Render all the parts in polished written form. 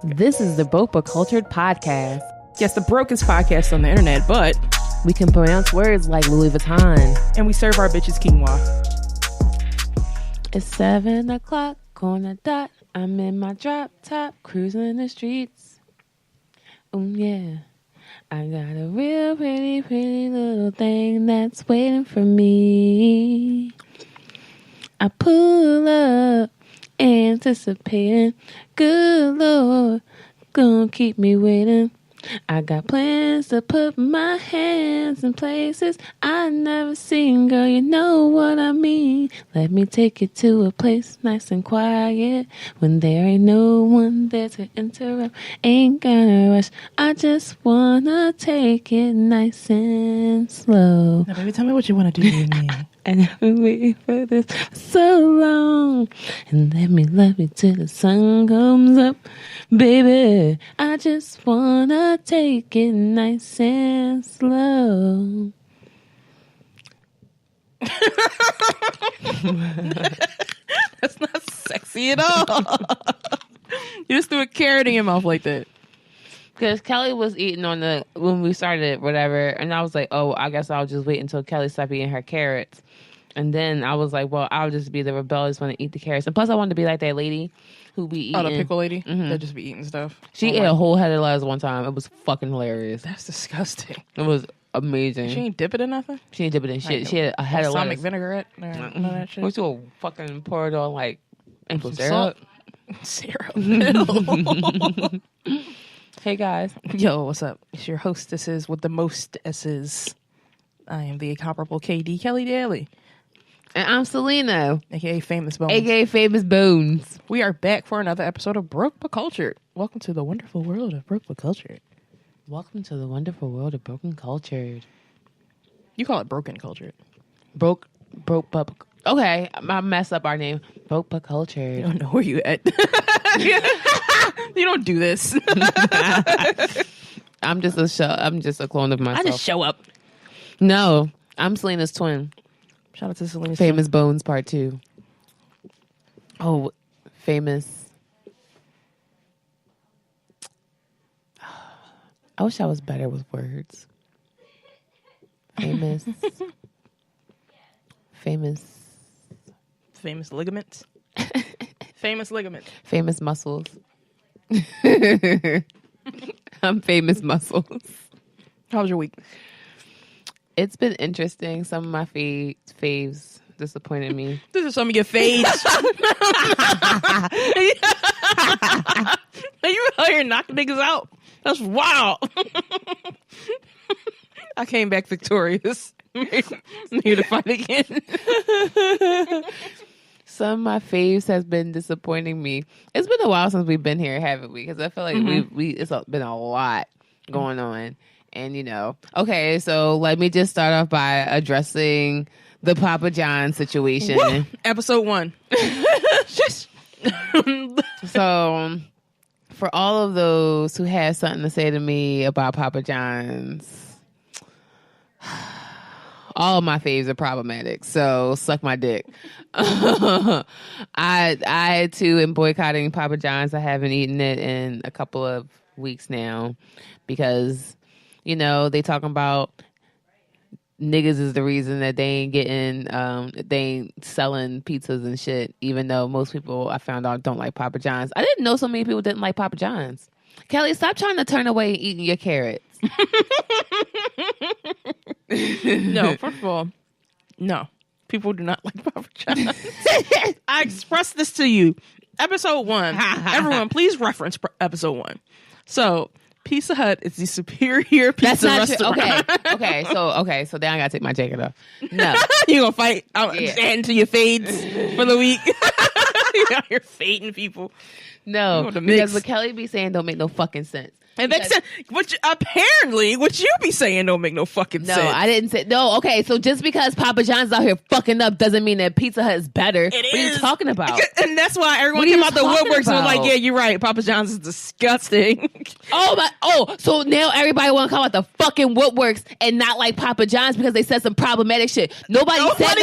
This is the Broke But Cultured podcast. Yes, the brokest podcast on the internet, but we can pronounce words like Louis Vuitton. And we serve our bitches quinoa. It's 7 o'clock on the dot. I'm in my drop top, cruising the streets. Oh yeah. I got a real pretty little thing that's waiting for me. I pull up, anticipating. Good Lord, gonna keep me waiting. I got plans to put my hands in places I never seen, girl, you know what I mean. Let me take you to a place nice and quiet, when there ain't no one there to interrupt. Ain't gonna rush, I just wanna take it nice and slow. Now, baby, tell me what you want to do with me. And I've been waiting for this for so long. And let me love you till the sun comes up. Baby, I just wanna take it nice and slow. That's not sexy at all. You just threw a carrot in your mouth like that. Because Keli was eating when we started, whatever. And I was like, oh, I guess I'll just wait until Keli stopped eating her carrots. And then I was like, well, I'll just be the rebellious one to eat the carrots. And plus, I wanted to be like that lady who be eating. Oh, the pickle lady? Mm-hmm. That just be eating stuff. She ate a whole head of lettuce one time. It was fucking hilarious. That's disgusting. It was amazing. She ain't dip it in nothing? She didn't dip it in shit. She had a head of lettuce. Balsamic vinaigrette? None of that shit? What's your fucking pour it on like maple syrup? Syrup. Hey guys. Yo, what's up? It's your hostesses with the most S's. I am the incomparable KD Keli Daly. And I'm Selena. AKA Famous Bones. AKA Famous Bones. We are back for another episode of Broke But Cultured. Welcome to the wonderful world of Broke But Cultured. Welcome to the wonderful world of Broken Cultured. You call it Broken Cultured. Broke but... Okay, I messed up our name. Broke But Cultured. You don't know where you at. You don't do this. I'm just a clone of myself. I just show up. No, I'm Selena's twin. Shout out to Selena's Famous Bones Part 2. Oh, famous. I wish I was better with words. Famous. Famous ligaments. Famous ligaments. Famous muscles. I'm famous muscles. How was your week? It's been interesting. Some of my faves disappointed me. This is some of your faves. You out here knocking niggas out. That's wild. I came back victorious. I'm here to fight again. Some of my faves has been disappointing me. It's been a while since we've been here, haven't we? Because I feel like it's been a lot going on. And, okay, so let me just start off by addressing the Papa John situation. Woo! Episode 1. So, for all of those who have something to say to me about Papa John's, all of my faves are problematic, so suck my dick. I too am boycotting Papa John's. I haven't eaten it in a couple of weeks now because, they talking about niggas is the reason that they ain't getting, they ain't selling pizzas and shit, even though most people I found out don't like Papa John's. I didn't know so many people didn't like Papa John's. Keli, stop trying to turn away eating your carrots. No, first of all, no. People do not like Papa John's. I expressed this to you. Episode 1. Everyone, please reference episode 1. So, Pizza Hut is the superior pizza restaurant. Okay, so then I gotta take my jacket off. No. You gonna fight out into your fades for the week? You're fading people. No, because what Keli be saying don't make no fucking sense. And which apparently, what you be saying don't make no fucking sense. No, I didn't say. No, okay. So just because Papa John's out here fucking up doesn't mean that Pizza Hut is better. What are you talking about? And that's why everyone came out the woodworks and was like, yeah, you're right. Papa John's is disgusting. So now everybody want to come out the fucking woodworks and not like Papa John's because they said some problematic shit. Nobody said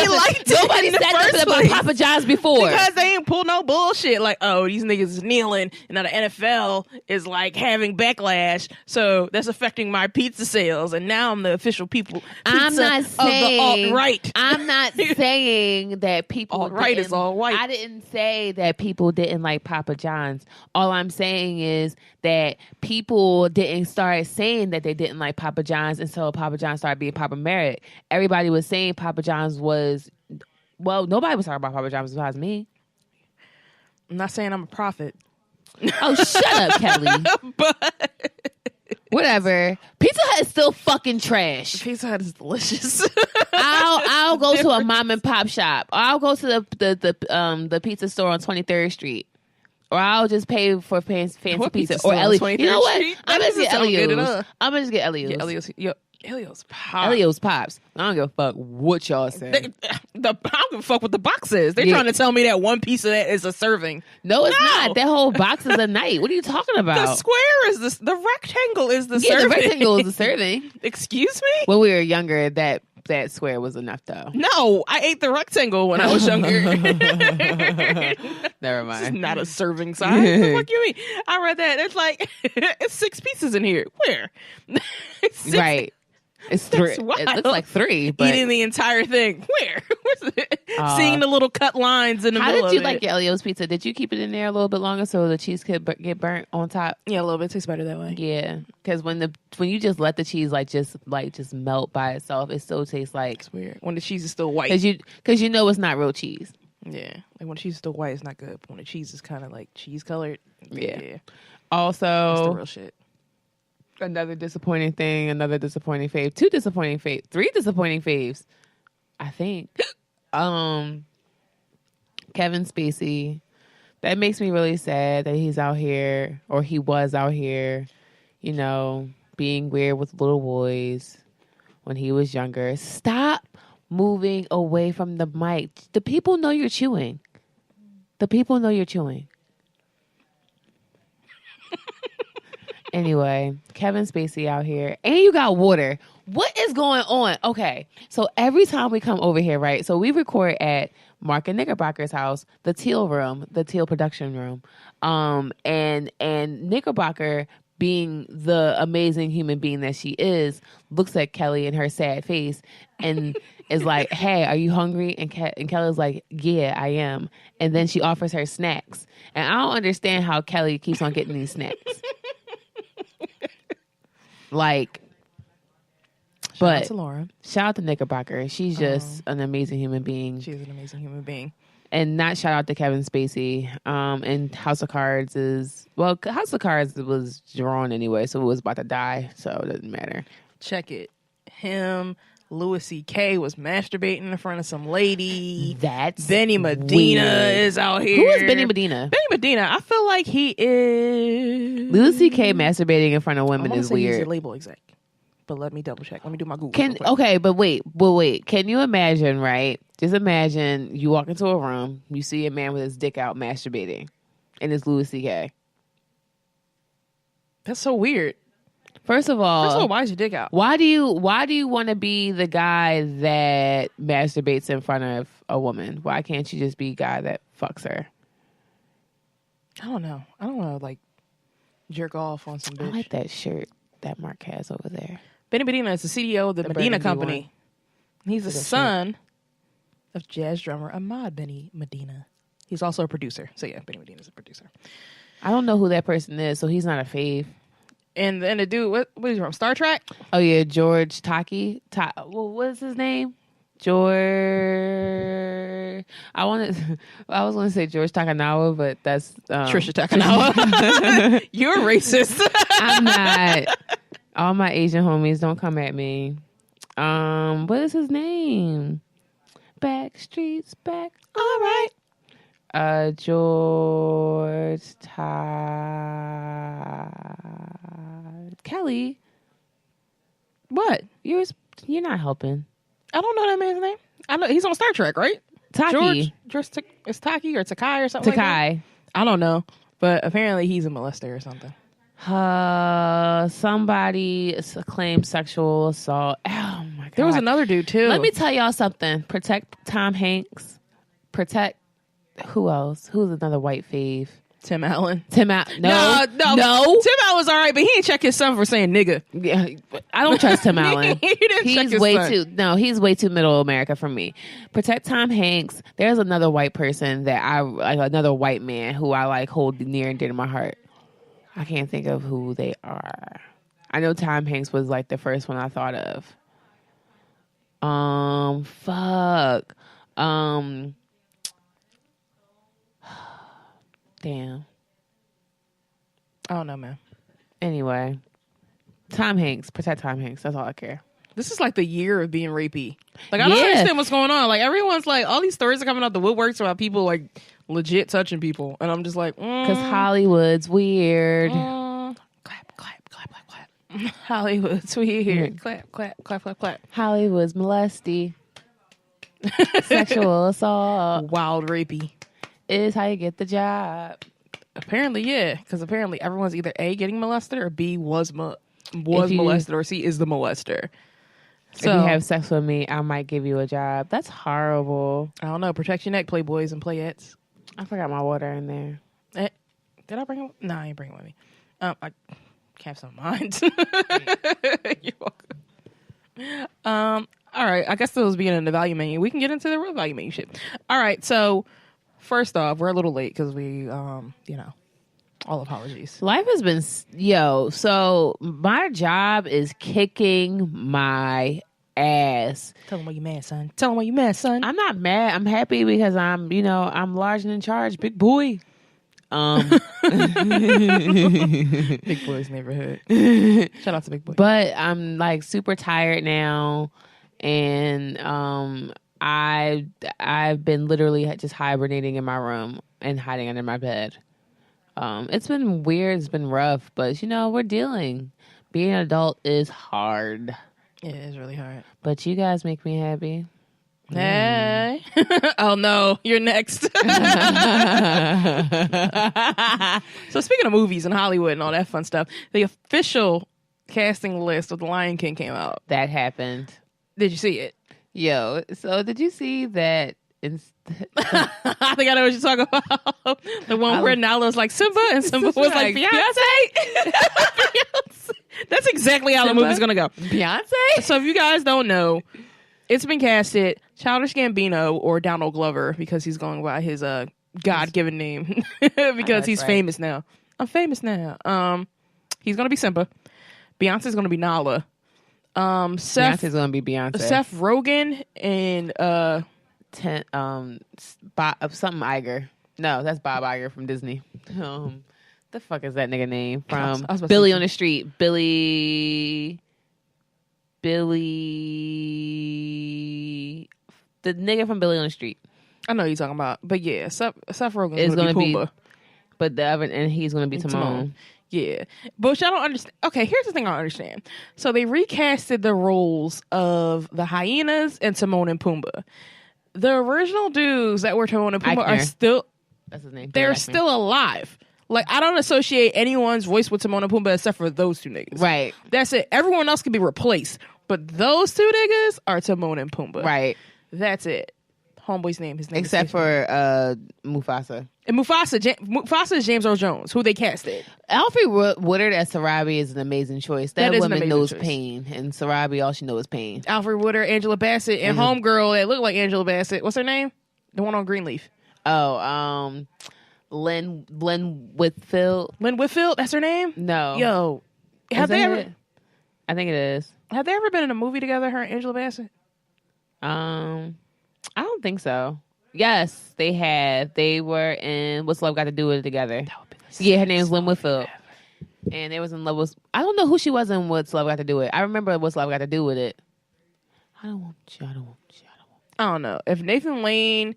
nothing about Papa John's before. Because they ain't pull no bullshit. Like, oh, these niggas is kneeling and now the NFL is like having backlash. So that's affecting my pizza sales. And now I'm the official pizza I'm not saying, of the alt-right. I'm not saying that people alt-right is all white. I didn't say that people didn't like Papa John's. All I'm saying is that people didn't start saying that they didn't like Papa John's until Papa John's started being problematic. Everybody was saying Papa John's was, well, nobody was talking about Papa John's besides me. I'm not saying I'm a prophet. Oh, shut up, Keli. But whatever. Pizza Hut is still fucking trash. Pizza Hut is delicious. I'll go to a mom and pop shop. Or I'll go to the pizza store on 23rd Street. Or I'll just pay for fancy pizza. Or Elio's. You know what? I'm gonna get Elio's. I'm gonna just get Elio's. Yeah, Elio's Pops. Elio's Pops. I don't give a fuck what y'all say. I don't give a fuck what the box is. They're trying to tell me that one piece of that is a serving. No, it's not. That whole box is a night. What are you talking about? The square is this. The rectangle is the serving. The rectangle is the serving. Excuse me? When we were younger, that square was enough, though. No, I ate the rectangle when I was younger. Never mind. It's not a serving size. What the fuck you mean? I read that. It's like, it's 6 pieces in here. Where? Right. It's 3. It looks like 3. But eating the entire thing. Where? Where's it? Seeing the little cut lines in the middle of it. How did you like your Elio's pizza? Did you keep it in there a little bit longer so the cheese could get burnt on top? Yeah, a little bit. It tastes better that way. Yeah, because when you just let the cheese just melt by itself, it still tastes like it's weird. When the cheese is still white, because you know it's not real cheese. Yeah, like when the cheese is still white, it's not good. But when the cheese is kind of like cheese colored, yeah. Also, that's the real shit. Another disappointing thing, another disappointing fave, 2 disappointing faves, 3 disappointing faves, I think. Kevin Spacey. That makes me really sad that he's out here, or he was out here, you know, being weird with little boys when he was younger. Stop moving away from the mic. The people know you're chewing. The people know you're chewing. Anyway, Kevin Spacey out here. And you got water. What is going on? Okay, so every time we come over here, right? So we record at Mark and Knickerbocker's house, the Teal room, the Teal production room. And Knickerbocker, being the amazing human being that she is, looks at Keli in her sad face and is like, hey, are you hungry? And Kelly's like, yeah, I am. And then she offers her snacks. And I don't understand how Keli keeps on getting these snacks. Like, shout out to Laura. Shout out to Knickerbocker. She's just an amazing human being. She's an amazing human being. And not shout out to Kevin Spacey. And House of Cards House of Cards was drawn anyway, so it was about to die, so it doesn't matter. Check it. Him, Louis C.K. was masturbating in front of some lady. That's Benny Medina weird. Is out here. Who is Benny Medina? Benny Medina. I feel like he is. Louis C.K. masturbating in front of women is weird. He's a label exec. But let me double check. Let me do my Google. But wait. Can you imagine, right? Just imagine you walk into a room, you see a man with his dick out masturbating, and it's Louis C.K. That's so weird. First of all, why is your dick out? Why do you want to be the guy that masturbates in front of a woman? Why can't you just be a guy that fucks her? I don't know. I don't want to like jerk off on some bitch. I like that shirt that Mark has over there. Benny Medina is the CEO of the Medina Company. He's the son of jazz drummer Ahmad Benny Medina. He's also a producer. So yeah, Benny Medina is a producer. I don't know who that person is, so he's not a fave. And then the dude, what is he from? Star Trek? Oh yeah, George Takei. What's his name? George. I was going to say George Takanawa, but that's Trisha Takanawa. You're racist. I'm not. All my Asian homies, don't come at me. What is his name? Backstreet's back. All right. George Keli, What? you're not helping. I don't know that man's name. I know he's on Star Trek, right? Taki. George it's Taki or Takai or something like that? Takai. I don't know. But apparently he's a molester or something. Somebody claimed sexual assault. Oh my god. There was another dude too. Let me tell y'all something. Protect Tom Hanks. Protect who else? Who's another white fave? Tim Allen. No. Tim Allen's all right, but he ain't check his son for saying nigga. Yeah, I don't trust Tim Allen. He didn't check He's his way son. too he's way too middle America for me. Protect Tom Hanks. There's another white person that I like, another white man who I like hold near and dear to my heart. I can't think of who they are. I know Tom Hanks was like the first one I thought of. Fuck. Damn. I don't know, man. Anyway, Tom Hanks. Protect Tom Hanks. That's all I care. This is like the year of being rapey. Like, I don't understand what's going on. Like, everyone's like, all these stories are coming out the woodworks about people like legit touching people. And I'm just like, Because Hollywood's weird. Clap, clap, clap, clap, clap. Hollywood's weird. Clap, clap, clap, clap, clap. Hollywood's molesty. Sexual assault Wild rapey. is how you get the job. Apparently, yeah. Because apparently everyone's either A, getting molested, or B, was molested, or C, is the molester. So, if you have sex with me, I might give you a job. That's horrible. I don't know. Protect your neck, playboys and playettes. I forgot my water in there. Did I bring it? No, I ain't bring it with me. I have some mind. You're welcome. All right. I guess this was beginning the value menu. We can get into the real value menu shit. All right. So, first off, we're a little late because we, all apologies. Life has been, so my job is kicking my ass. Tell them why you mad, son. Tell them why you mad, son. I'm not mad. I'm happy because I'm large and in charge. Big boy. Big Boy's neighborhood. Shout out to Big Boy. But I'm like super tired now, and I've been literally just hibernating in my room and hiding under my bed. It's been weird. It's been rough, but we're dealing. Being an adult is hard. Yeah, it's really hard. But you guys make me happy. Hey. Oh no, you're next. So speaking of movies and Hollywood and all that fun stuff, the official casting list of The Lion King came out. That happened. Did you see it? Yo, so did you see that? I think I know what you're talking about. The one where Nala's like Simba and Simba was like Beyonce. That's exactly how the movie's gonna go. Beyonce? So if you guys don't know, it's been casted Childish Gambino or Donald Glover because he's going by his God-given name because he's famous now. I'm famous now. He's gonna be Simba. Beyonce's gonna be Nala. Beyonce's gonna be Beyonce. Seth Rogen and something Iger. No, that's Bob Iger from Disney. The fuck is that nigga name from Billy on the Street? Billy, the nigga from Billy on the Street. I know who you're talking about, but yeah, Seth Rogen is gonna be Pumbaa. But the other, and he's gonna be Timon. Yeah, but y'all don't understand. Okay, here's the thing I don't understand. So they recasted the roles of the hyenas and Timon and Pumbaa. The original dudes that were Timon and Pumbaa are still. That's his name. They're still alive. Like, I don't associate anyone's voice with Timon and Pumbaa except for those two niggas. Right. That's it. Everyone else can be replaced, but those two niggas are Timon and Pumbaa. Right. That's it. Homeboy's name. His name. Except for Mufasa. And Mufasa is James Earl Jones, who they casted. Alfred Woodard as Sarabi is an amazing choice. That woman knows pain, and Sarabi, all she knows is pain. Alfred Woodard, Angela Bassett, and homegirl that looked like Angela Bassett. What's her name? The one on Greenleaf. Oh, Lynn Whitfield. Lynn Whitfield. That's her name. No. Yo, have they ever? I think it is. Have they ever been in a movie together? Her and Angela Bassett. I don't think so. Yes, they have. They were in What's Love Got to Do with It together. Yeah, her name's Lynn Whitfield. And they was in love with... I don't know who she was in What's Love Got to Do with It. I remember What's Love Got to Do with It. I don't want you. I don't know. If Nathan Lane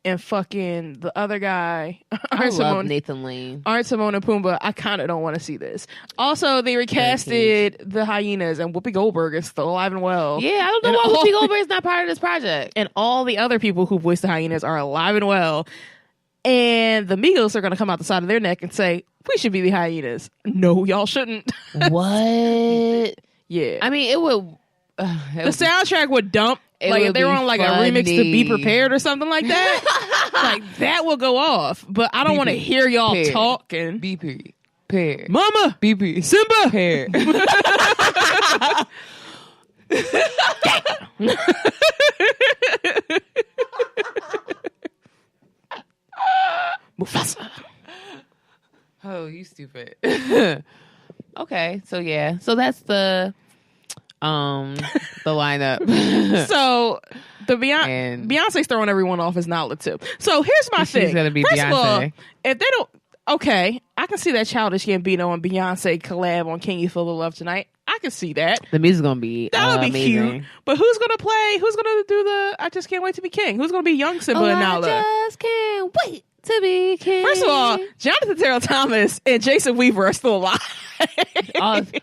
and fucking the other guy. I love Nathan Lane. Aren't Timon and Pumbaa. I kind of don't want to see this. Also, they recasted the hyenas, and Whoopi Goldberg is still alive and well. Yeah, I don't know why Whoopi Goldberg is not part of this project. And all the other people who voiced the hyenas are alive and well. And the Migos are going to come out the side of their neck and say, we should be the hyenas. No, y'all shouldn't. What? Yeah. I mean, it would... the soundtrack would dump. Like if they were on like funny. a remix to Be Prepared or something like that. Like that will go off. But I don't want to hear y'all talk and... Be prepared. Mama! Be prepared. Simba! Prepared. Mufasa. Oh, you stupid. Okay, so yeah. So that's the lineup. So the Beyonce's throwing everyone off as Nala too. So here's my thing. She's gonna be First Beyonce. of all, if they don't, okay, I can see that Childish Gambino and Beyonce collab on "Can You Feel the Love Tonight." I can see that. The music's gonna be That would be amazing. cute. But who's gonna play? Who's gonna do the "I Just Can't Wait to Be King"? Who's gonna be young Simba and Nala? I just can't wait to be king. First of all, Jonathan Terrell Thomas and Jason Weaver are still alive.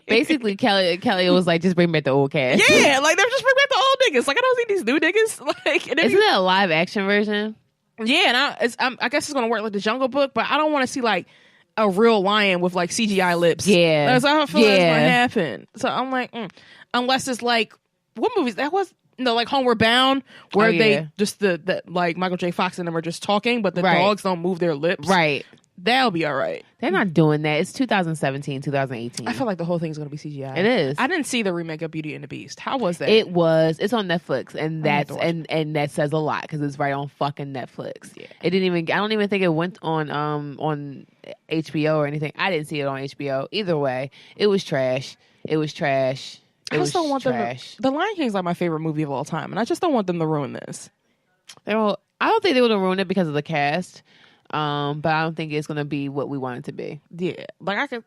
Basically, Kelly was like, just bring back the old cast. Yeah, like they're just bringing back the old niggas. Like I don't see these new niggas. Like, and Isn't it a live action version? yeah, and I guess it's gonna work like the Jungle Book, but I don't want to see like a real lion with like CGI lips. Yeah, that's how I feel that's gonna happen. So I'm like, unless it's like what movies that was. No, like Homeward Bound, where they just the like Michael J. Fox and them are just talking, but the dogs don't move their lips. Right. That'll be all right. They're not doing that. It's 2017, 2018. I feel like the whole thing's going to be CGI. It is. I didn't see the remake of Beauty and the Beast. How was that? It was. It's on Netflix, and that's and that says a lot because it's right on fucking Netflix. Yeah. It didn't even. I don't even think it went on HBO or anything. I didn't see it on HBO. Either way, it was trash. It was trash. I just don't want trash. The Lion King's like my favorite movie of all time, and I just don't want them to ruin this. I don't think they would have ruined it because of the cast. But I don't think it's gonna be what we want it to be. Yeah, like I could,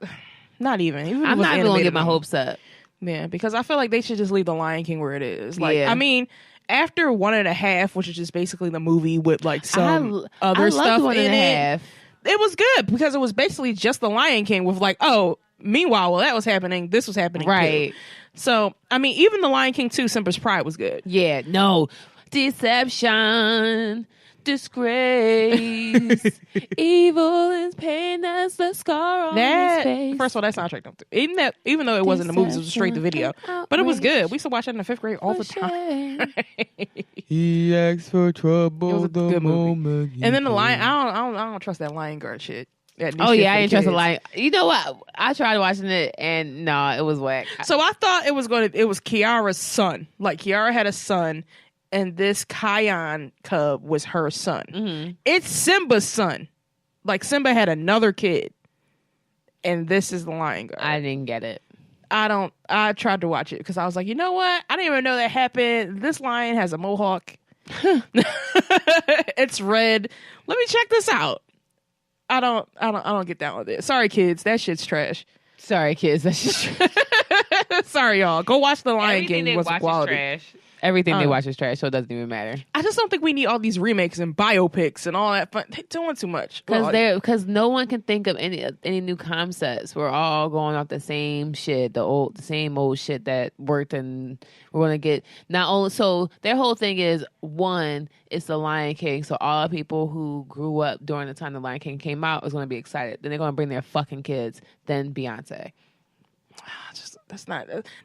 not even. I'm not even gonna get my hopes up. Yeah, because I feel like they should just leave the Lion King where it is. Like, I mean, after 1.5, which is just basically the movie with like some other stuff in it, it was good because it was basically just the Lion King with like, oh, meanwhile, while that was happening, this was happening, right? Too. So, I mean, even the Lion King 2, Simba's Pride was good. Yeah, no, deception. Disgrace, evil is pain. That's the scar on his face. First of all, that soundtrack don't do. Even though it wasn't the movies, it was straight to video. But it was good. We used to watch that in the 5th grade all the time. He asked for trouble. It was a the good moment movie. And then the Lion. I don't trust that Lion Guard shit. I didn't trust the Lion. You know what? I tried watching it and no, it was whack. So I thought it was Kiara's son. Like Kiara had a son. And this Kion cub was her son. Mm-hmm. It's Simba's son. Like Simba had another kid. And this is the Lion Guard. I didn't get it. I tried to watch it because I was like, you know what? I didn't even know that happened. This lion has a mohawk. It's red. Let me check this out. I don't get down with it. Sorry, kids. That shit's trash. Sorry, kids. That's just trash. Sorry, y'all. Go watch The Lion King. It wasn't quality. Trash. Everything they watch is trash, so it doesn't even matter. I just don't think we need all these remakes and biopics and all that. But they're doing too much because no one can think of any new concepts. We're all going off the same shit, the same old shit that worked, and we're gonna get not only. So their whole thing is one, it's the Lion King. So all the people who grew up during the time the Lion King came out is gonna be excited. Then they're gonna bring their fucking kids. Then Beyonce.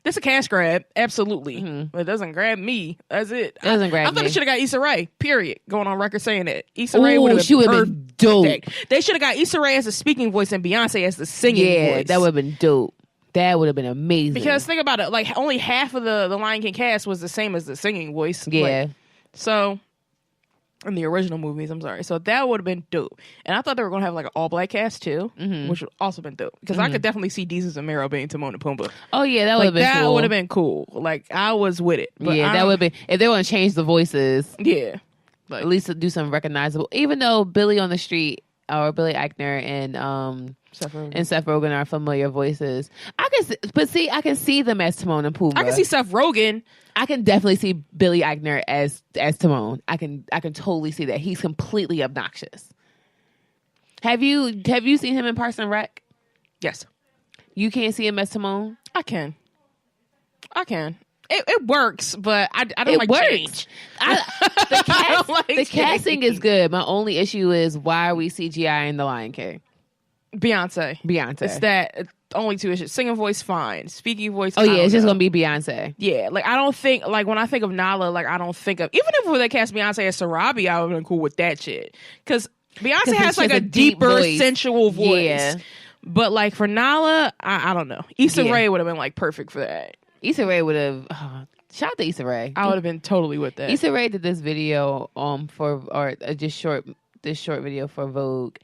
That's a cash grab, absolutely. Mm-hmm. It doesn't grab me. That's it. It doesn't grab me. I thought they should have got Issa Rae, period. Going on record saying that. Issa Rae would have been dope. They should have got Issa Rae as the speaking voice and Beyonce as the singing voice. Yeah, that would have been dope. That would have been amazing. Because think about it, like only half of the Lion King cast was the same as the singing voice. Yeah. Like, so in the original movies, I'm sorry. So that would have been dope. And I thought they were going to have like an all-black cast too, which would also been dope. Because I could definitely see Deezus and Mero being Timon and Pumbaa. Oh yeah, that would have been cool. That would have been cool. Like I was with it. But yeah, that would have been, if they want to change the voices. Yeah. Like, at least do some recognizable. Even though Billy on the Street Billy Eichner and Seth Rogen. Seth Rogen are familiar voices. I can see them as Timon and Pumbaa. I can see Seth Rogen. I can definitely see Billy Eichner as Timon. I can totally see that. He's completely obnoxious. Have you seen him in Parks and Rec? Yes. You can't see him as Timon? I can. It works, but I don't It like works. change. The casting is good. My only issue is why are we CGI in The Lion King? Beyonce. It's It's only two issues. Singing voice, fine. Speaking voice, Oh yeah, it's just gonna be Beyonce. Yeah, like I don't think, like when I think of Nala, like I don't think of, even if they cast Beyonce as Sarabi, I would have been cool with that shit. Because Beyonce has like a deeper, sensual voice. Yeah. But like for Nala, I don't know. Issa Rae would have been like perfect for that. Issa Rae would have. Shout out to Issa Rae. I would have been totally with that. Issa Rae did this video this short video for Vogue,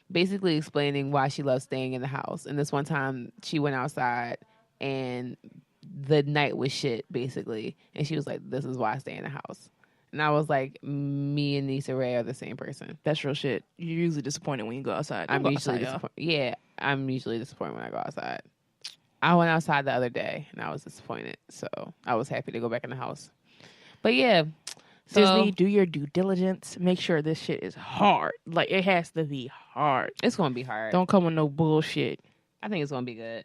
basically explaining why she loves staying in the house. And this one time she went outside and the night was shit, basically. And she was like, "This is why I stay in the house." And I was like, me and Issa Rae are the same person. That's real shit. You're usually disappointed when you go outside. I'm usually disappointed. Yeah, I'm usually disappointed when I go outside. I went outside the other day and I was disappointed. So I was happy to go back in the house. But yeah. So, Disney, do your due diligence. Make sure this shit is hard. Like, it has to be hard. It's going to be hard. Don't come with no bullshit. I think it's going to be good.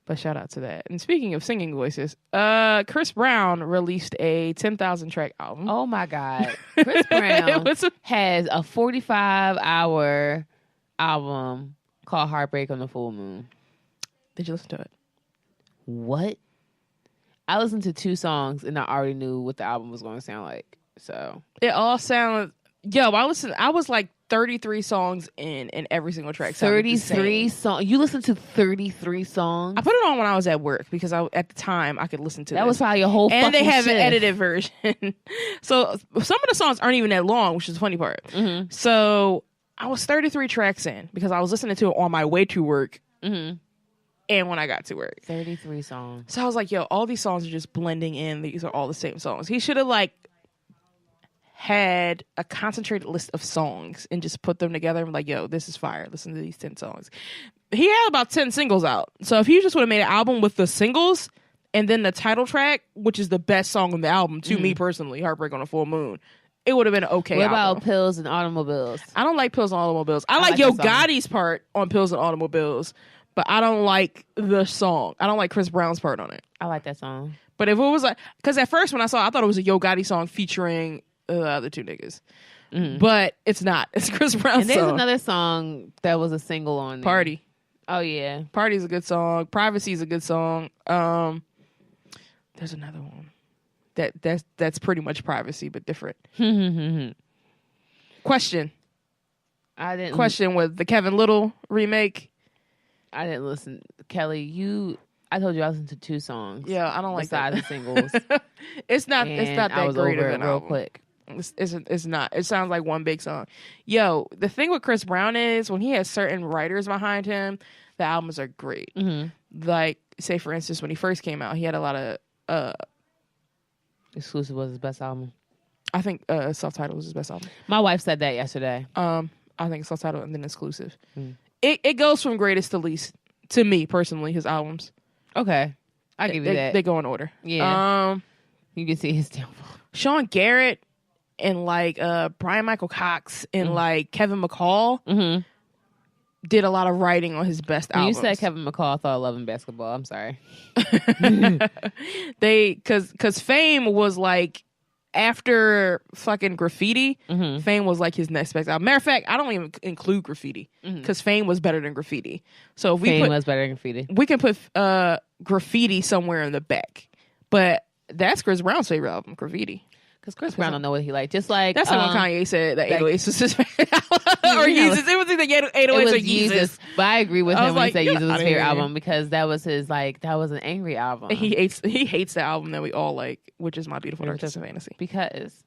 But shout out to that. And speaking of singing voices, Chris Brown released a 10,000 track album. Oh my God. Chris Brown has a 45-hour album called Heartbreak on the Full Moon. Did you listen to it? What? I listened to 2 songs and I already knew what the album was going to sound like. So it all sounded. Yo, I was like 33 songs in, and every single track. 33 songs. You listened to 33 songs? I put it on when I was at work because at the time I could listen to it. That was probably a whole fucking And they have shift. an edited version. So some of the songs aren't even that long, which is the funny part. Mm-hmm. So I was 33 tracks in because I was listening to it on my way to work. Mm-hmm. And when I got to work. 33 songs. So I was like, yo, all these songs are just blending in. These are all the same songs. He should have like had a concentrated list of songs and just put them together and be like, yo, this is fire. Listen to these 10 songs. He had about 10 singles out. So if he just would have made an album with the singles and then the title track, which is the best song on the album, to me personally, Heartbreak on a Full Moon, it would have been an okay What album. about Pills and Automobiles? I don't like Pills and Automobiles. I like Yo Gotti's part on Pills and Automobiles. But I don't like the song. I don't like Chris Brown's part on it. I like that song. But if it was like, because at first when I saw it, I thought it was a Yo Gotti song featuring the other 2 niggas. Mm-hmm. But it's not. It's Chris Brown's And there's song. another song that was a single on there. Party. Oh, yeah. Party's a good song. Privacy's a good song. There's another one. That's pretty much Privacy, but different. Question. Question with the Kevin Little remake. I didn't listen. Keli, I told you I listened to 2 songs. Yeah, I don't like that. Besides the singles. It's not that great of an real album. Quick. It's not. It sounds like one big song. Yo, the thing with Chris Brown is when he has certain writers behind him, the albums are great. Mm-hmm. Like, say for instance, when he first came out, he had a lot of Exclusive was his best album. I think Self-Titled was his best album. My wife said that yesterday. I think Self-Titled and then Exclusive. It goes from greatest to least to me personally. His albums. Okay, I give you that. They go in order. Yeah. You can see his downfall. Sean Garrett and like Brian Michael Cox and like Kevin McCall did a lot of writing on his best albums. You said Kevin McCall, I thought Love and Basketball. I'm sorry. Because Fame was like after fucking Graffiti. Fame was like his next best album. Matter of fact, I don't even include Graffiti because Fame was better than Graffiti. So if Fame was better than Graffiti. We can put Graffiti somewhere in the back, but that's Chris Brown's favorite album, Graffiti. Because Chris Brown don't know what he liked. Just like that's like when Kanye said that 808s was his favorite album. Or Yeezus. It was either 808s or Yeezus. But I agree with him when he said Yeezus was his favorite here. album because that was his that was an angry album. He hates the album that we all like, which is My Beautiful Dark Twisted Fantasy. Because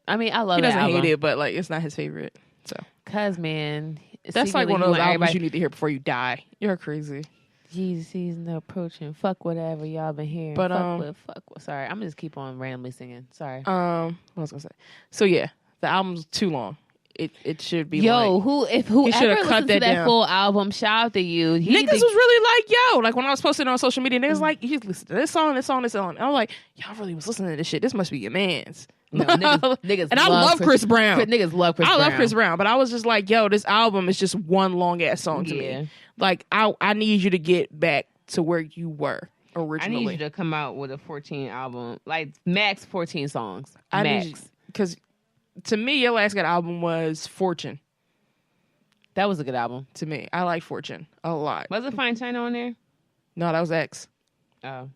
I mean I love he that doesn't album. hate it, but like it's not his favorite. So cause man, that's like one of those albums you need to hear before you die. You're crazy. Jesus season approaching. Fuck whatever y'all been hearing. But fuck with. Sorry, I'm gonna just keep on randomly singing. Sorry. What was I gonna say? So yeah, the album's too long. it should be. Yo, like, whoever cut listened to that that down. full album, shout out to you. Niggas was really like, yo, like when I was posting on social media, niggas like, you listen to this song, this song, this song. And I'm like, y'all really was listening to this shit. This must be your man's. No, niggas and I love Chris Brown. Niggas love Chris Brown. I love Chris Brown, but I was just like, yo, this album is just one long ass song to me. Like, I need you to get back to where you were originally. I need you to come out with a 14 album, like max 14 songs. Max. Because to me, your last good album was Fortune. That was a good album. To me, I like Fortune a lot. Was it Fine China on there? No, that was X. Oh.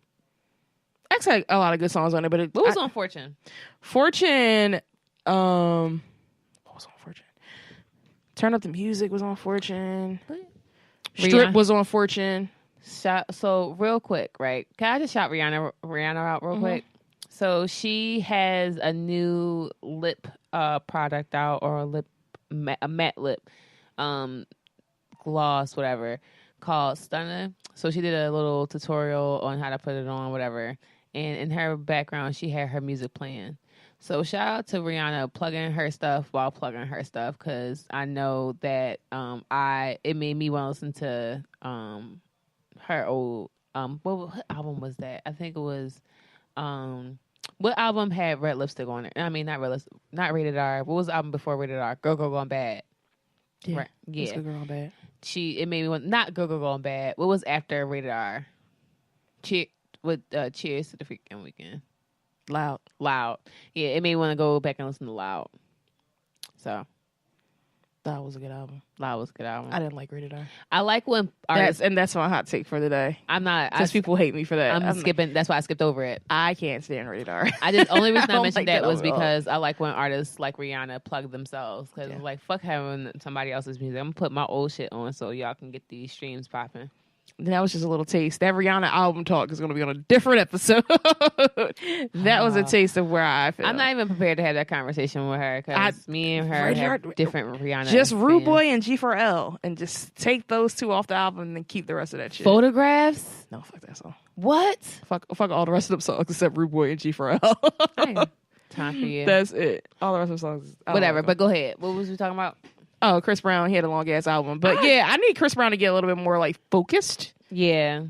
X had a lot of good songs on it, but what was on Fortune? Fortune, what was on Fortune? Turn Up the Music was on Fortune. Strip was on Fortune. So real quick, right? Can I just shout Rihanna out real quick? So she has a new lip product out, or a matte lip gloss, whatever, called Stunner. So she did a little tutorial on how to put it on, whatever. And in her background, she had her music playing. So shout out to Rihanna plugging her stuff while plugging her stuff, because I know that it made me want to listen to her old what album was that? I think it was what album had red lipstick on it? I mean, not Rated R. What was the album before Rated R? Girl Gone Bad. Yeah, right. Yeah. Girl Gone Bad. It made me want, not Girl Gone Bad. What was after Rated R? Cheers to the freaking weekend. Loud. Yeah, it made me want to go back and listen to Loud. So that was a good album. Loud was a good album. I didn't like Rated R. I like when artists, that's my hot take for the day. I'm not, because people hate me for that. I'm skipping. That's why I skipped over it. I can't stand Rated R. Only reason I mentioned like that was because I like when artists like Rihanna plug themselves, because like, fuck having somebody else's music. I'm gonna put my old shit on so y'all can get these streams popping. That was just a little taste. That Rihanna album talk is going to be on a different episode. That was a taste of where I feel. I'm not even prepared to have that conversation with her, because me and her have different Rihanna. Just Rude Boy and G4L, and just take those two off the album and then keep the rest of that shit. Photographs? No, fuck that song. What? Fuck all the rest of them songs except Rude Boy and G4L. Time for you. That's it. All the rest of the songs. Whatever, but go ahead. What was we talking about? Oh, Chris Brown. He had a long ass album, but yeah, I need Chris Brown to get a little bit more like focused. Yeah,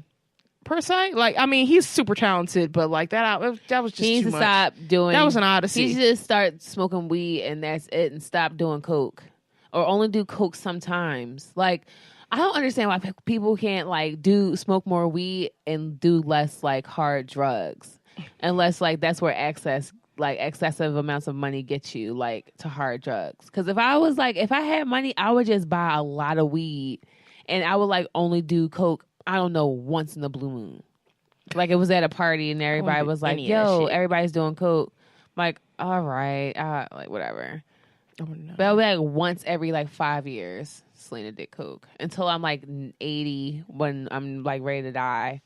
per se. Like, I mean, he's super talented, but like that was just he needs too to much. stop doing. That was an Odyssey. He should just start smoking weed and that's it, and stop doing coke, or only do coke sometimes. Like, I don't understand why people can't like smoke more weed and do less like hard drugs, unless like that's where excessive amounts of money get you like to hard drugs. Because if I had money, I would just buy a lot of weed and I would like only do coke, I don't know, once in the blue moon. Like, it was at a party and everybody was like, yo, everybody's doing coke. I'm like, all right, like whatever. Oh, no. But I'll be like once every like 5 years, Selena did coke, until I'm like 80 when I'm like ready to die.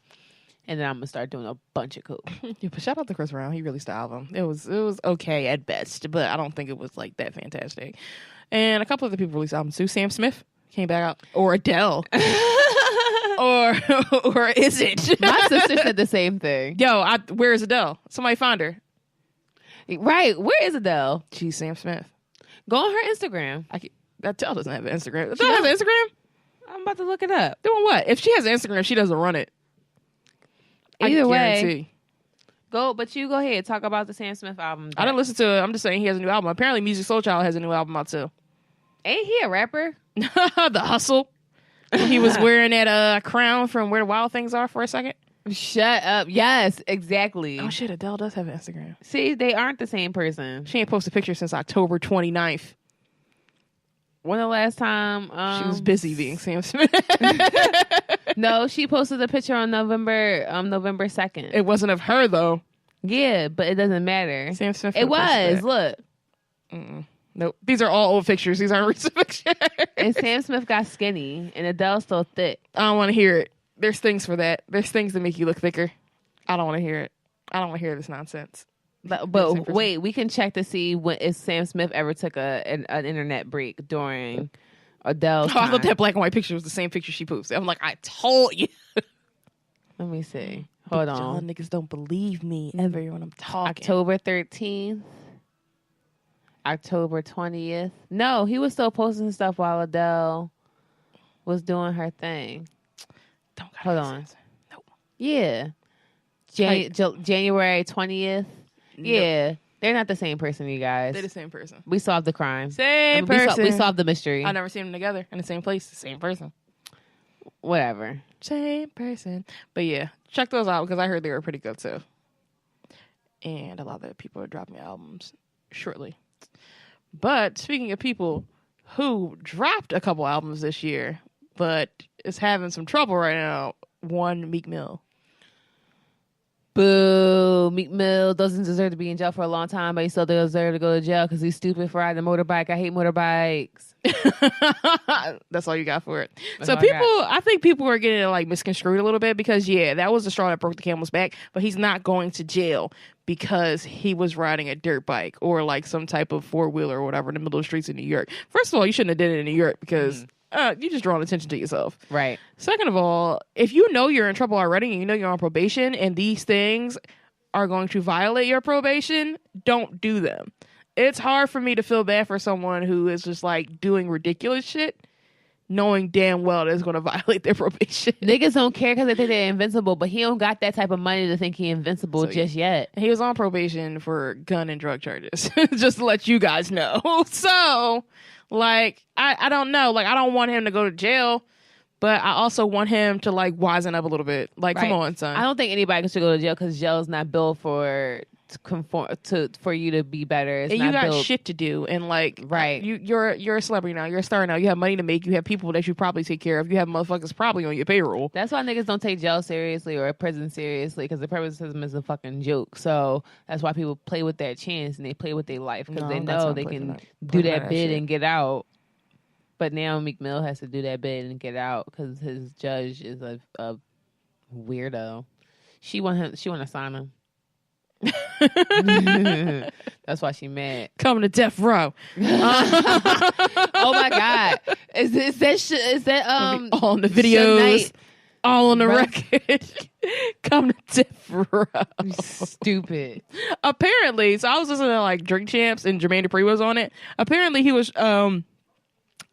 And then I'm gonna start doing a bunch of coke. Yeah, but shout out to Chris Brown. He released the album. It was okay at best, but I don't think it was like that fantastic. And a couple of the people released albums too. Sam Smith came back out, or Adele, or is it? My sister said the same thing. Yo, where is Adele? Somebody find her. Right, where is Adele? She's Sam Smith. Go on her Instagram. Adele doesn't have an Instagram. Adele has an Instagram? I'm about to look it up. Doing what? If she has an Instagram, she doesn't run it. Either way, but you go ahead, talk about the Sam Smith album. I didn't listen to it. I'm just saying he has a new album. Apparently, Music Soul Child has a new album out too. Ain't he a rapper? The Hustle. He was wearing that crown from Where the Wild Things Are for a second. Shut up. Yes, exactly. Oh shit, Adele does have an Instagram. See, they aren't the same person. She ain't posted pictures since October 29th. When the last time she was busy being Sam Smith. No, she posted a picture on November 2nd. It wasn't of her though. Yeah, but it doesn't matter. Sam Smith. It was. Look. Nope. These are all old pictures. These aren't recent pictures. And Sam Smith got skinny, and Adele's still thick. I don't want to hear it. There's things for that. There's things that make you look thicker. I don't want to hear it. I don't want to hear this nonsense. But wait, we can check to see if Sam Smith ever took an internet break during Adele's time. I thought that black and white picture was the same picture she posted. I'm like, I told you. Let me see. Hold on. Y'all niggas don't believe me ever when I'm talking. October 13th. October 20th. No, he was still posting stuff while Adele was doing her thing. Hold on. Nope. Yeah. January 20th. Nope. Yeah. They're not the same person, you guys. They're the same person. We solved the crime. Same person. We solved the mystery. I've never seen them together in the same place. The same person. Whatever. Same person. But yeah, check those out because I heard they were pretty good too. And a lot of people are dropping albums shortly. But speaking of people who dropped a couple albums this year, but is having some trouble right now, one Meek Mill. Boo. Meek Mill doesn't deserve to be in jail for a long time, but he still deserves to go to jail because he's stupid for riding a motorbike. I hate motorbikes. That's all you got for it. That's so I think people are getting like misconstrued a little bit because that was the straw that broke the camel's back, but he's not going to jail because he was riding a dirt bike or like some type of four-wheeler or whatever in the middle of the streets in New York. First of all, you shouldn't have did it in New York because you're just drawing attention to yourself. Right. Second of all, if you know you're in trouble already and you know you're on probation and these things are going to violate your probation, don't do them. It's hard for me to feel bad for someone who is just like doing ridiculous shit, knowing damn well that it's going to violate their probation. Niggas don't care because they think they're invincible, but he don't got that type of money to think he invincible just yet. He was on probation for gun and drug charges, just to let you guys know. So, like, I don't know. Like, I don't want him to go to jail, but I also want him to, like, wisen up a little bit. Like, come on, son. I don't think anybody should go to jail because jail is not built for you to be better. It's and not you got built. shit to do, and like, right, you're a celebrity now. You're a star now. You have money to make. You have people that you probably take care of. You have motherfuckers probably on your payroll. That's why niggas don't take jail seriously or prison seriously because the prison system is a fucking joke. So that's why people play with that chance and they play with their life because they know they can do that bid and get out. But now Meek Mill has to do that bid and get out because his judge is a weirdo. She want to sign him. That's why she mad. Coming to death row. Oh my god! Is that all in the videos, all on the record? Come to death row. Stupid. Apparently, so I was listening to like Drink Champs and Jermaine Dupri was on it. Apparently, he was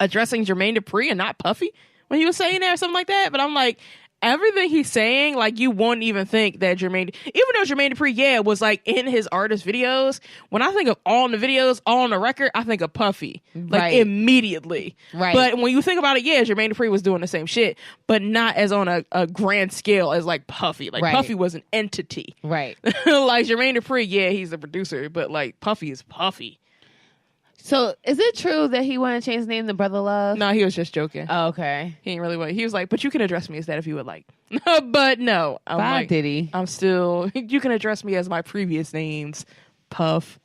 addressing Jermaine Dupri and not Puffy when he was saying that or something like that. But I'm like, everything he's saying, like, you won't even think that Jermaine, even though Jermaine Dupri, was like in his artist videos, when I think of all in the videos, all on the record, I think of Puffy, like immediately. Right. But when you think about it, Jermaine Dupri was doing the same shit, but not as on a grand scale as like Puffy. Like Puffy was an entity. Right. Like Jermaine Dupri, he's the producer, but like Puffy is Puffy. So, is it true that he wanted to change his name to Brother Love? No, he was just joking. Oh, okay. He ain't really want. He was like, but you can address me as that if you would like. But no. Bye, Diddy. I'm still, you can address me as my previous names. Puff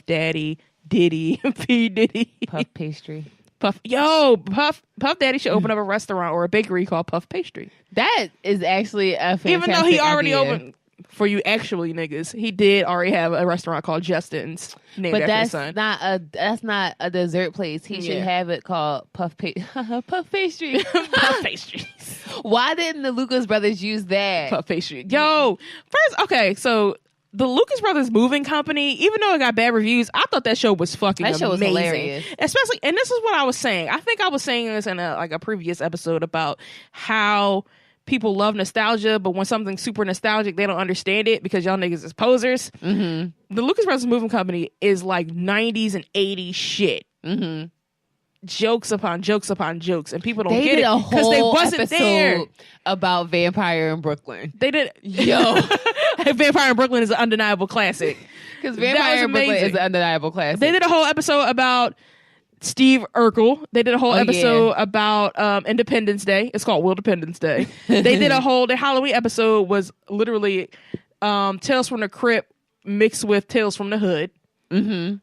Daddy, Diddy, P. Diddy. Puff Pastry. Puff Daddy should open up a restaurant or a bakery called Puff Pastry. That is actually a fantastic Even though he already idea. opened... For you actually niggas, he did already have a restaurant called Justin's named after his son. That's not a dessert place. He should have it called Puff Pastry. Puff Pastries. Why didn't the Lucas brothers use that? Puff Pastry. Yo, first, okay, so the Lucas Brothers Moving Company, even though it got bad reviews, I thought that show was fucking amazing. That show was hilarious. Especially, and this is what I was saying. I think I was saying this in a previous episode about how people love nostalgia, but when something's super nostalgic, they don't understand it because y'all niggas is posers. Mm-hmm. The Lucas Brothers Moving Company is like 90s and 80s shit. Mm-hmm. Jokes upon jokes upon jokes, and people don't get it because they wasn't there. About Vampire in Brooklyn. They did. Yo, Vampire in Brooklyn is an undeniable classic. Because Vampire in Brooklyn is an undeniable classic. They did a whole episode about Steve Urkel. They did a whole episode about Independence Day. It's called Will Dependence Day. They did the Halloween episode was literally Tales from the Crypt mixed with Tales from the Hood. Mm-hmm.